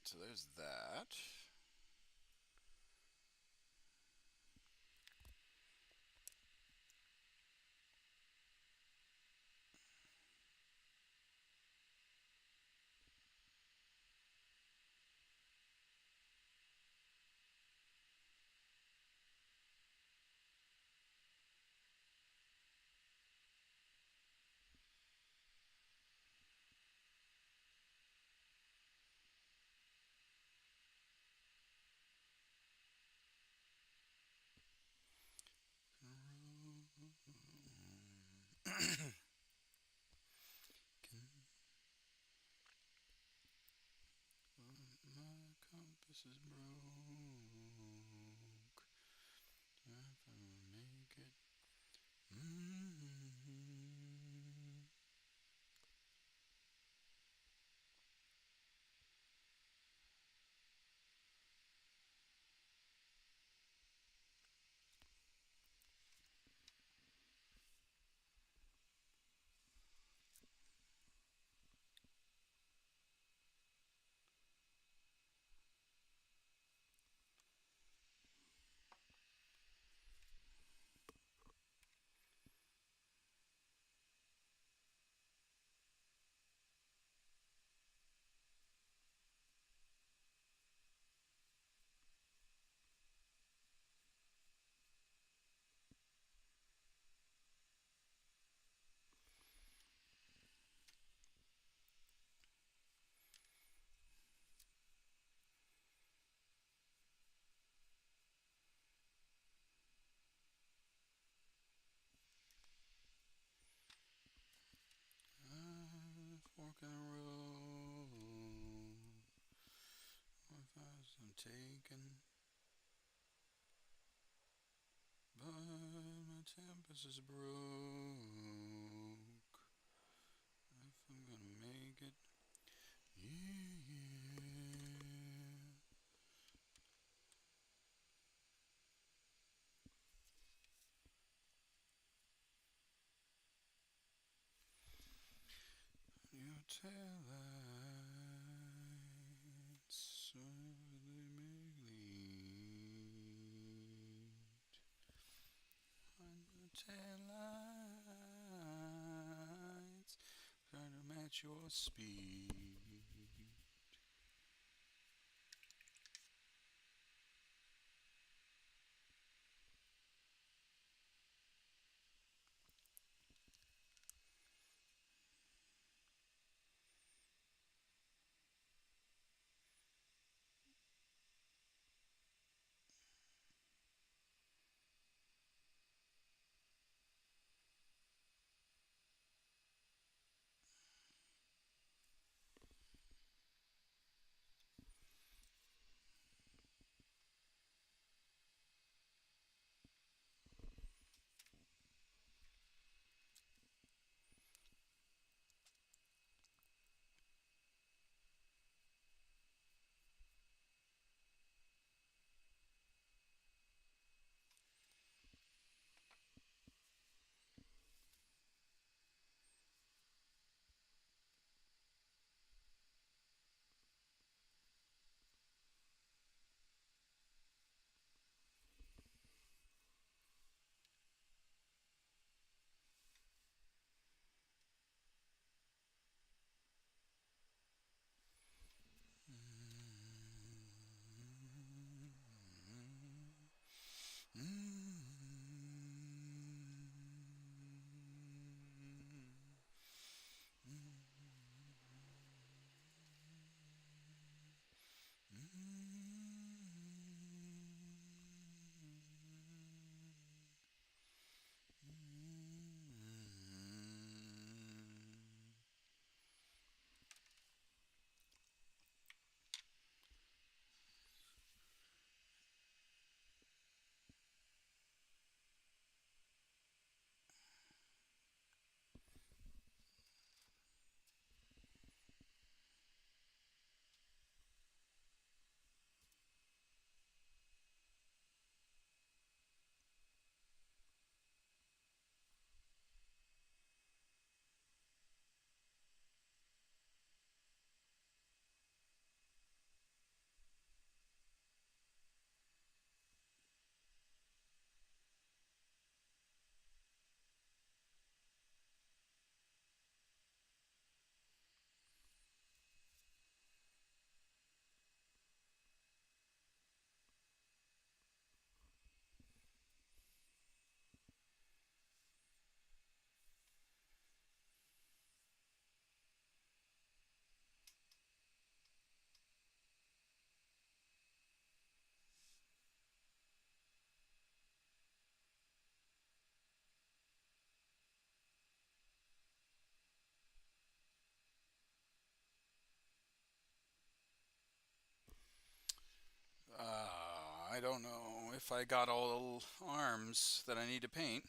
right, so there's that. My compass is broke. If I make it. Fork in the road. What fast I'm taking. But my tempest is broke. If I'm gonna make it. Yeah. Your tail lights, so they may lead. On your tail lights, trying to match your speed. I don't know if I got all the arms that I need to paint.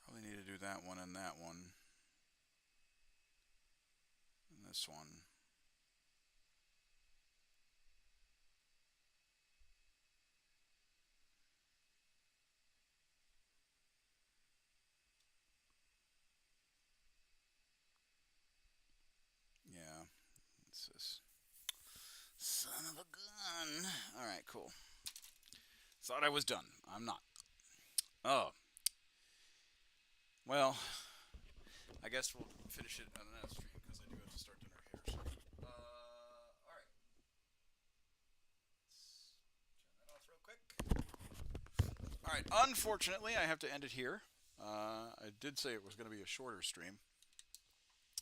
Probably need to do that one and that one. And this one. Yeah, it's this son of a gun. Alright, cool. Thought I was done. I'm not. Oh, well, I guess we'll finish it on another stream because I do have to start dinner here. So, alright. Turn that off real quick. Alright, unfortunately, I have to end it here. I did say it was going to be a shorter stream.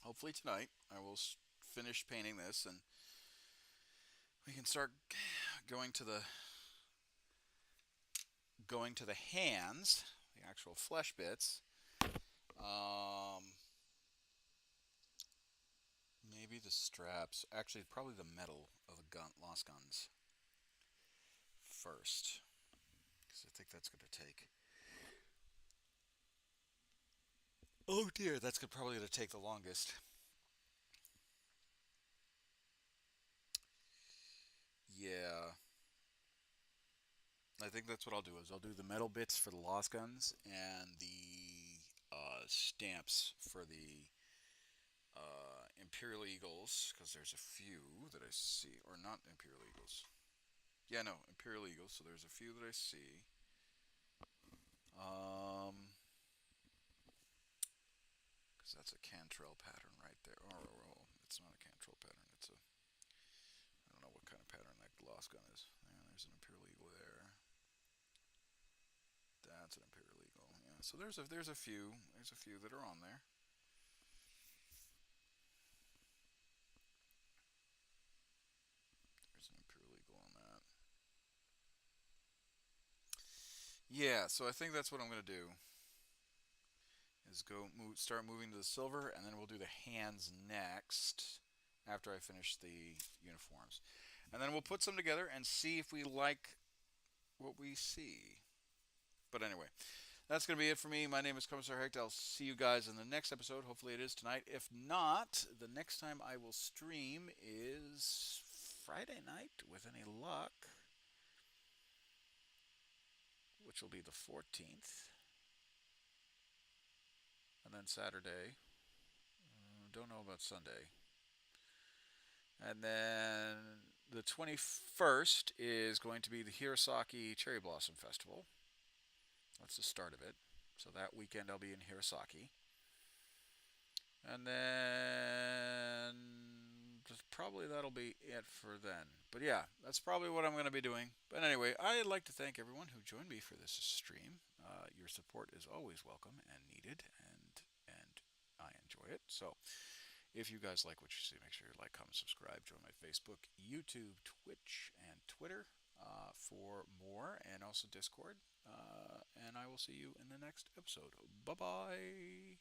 Hopefully tonight I will finish painting this and we can start going to the hands, the actual flesh bits. Maybe the straps. Actually, probably the metal of the lost guns first, because I think that's going to take. Oh dear, that's probably going to take the longest. Yeah. I think that's what I'll do. Is I'll do the metal bits for the lost guns and the stamps for the Imperial Eagles, because there's a few that I see, or not Imperial Eagles. Yeah, no, Imperial Eagles. So there's a few that I see. Because that's a Cantrell pattern right there. Oh, it's not a Cantrell pattern. It's a, I don't know what kind of pattern that lost gun is. Yeah, there's an Imperial Eagle there. That's an Imperial Eagle. Yeah. So there's a few that are on there. There's an Imperial Eagle on that. Yeah. So I think that's what I'm gonna do. Is start moving to the silver, and then we'll do the hands next after I finish the uniforms, and then we'll put some together and see if we like what we see. But anyway, that's going to be it for me. My name is Commissar Hecht. I'll see you guys in the next episode. Hopefully it is tonight. If not, the next time I will stream is Friday night with any luck, which will be the 14th. And then Saturday. Don't know about Sunday. And then the 21st is going to be the Hirosaki Cherry Blossom Festival. That's the start of it. So that weekend I'll be in Hirosaki. And then probably that'll be it for then. But yeah, that's probably what I'm going to be doing. But anyway, I'd like to thank everyone who joined me for this stream. Your support is always welcome and needed, and I enjoy it. So if you guys like what you see, make sure you like, comment, subscribe, join my Facebook, YouTube, Twitch, and Twitter for more, and also Discord. And I will see you in the next episode. Bye-bye.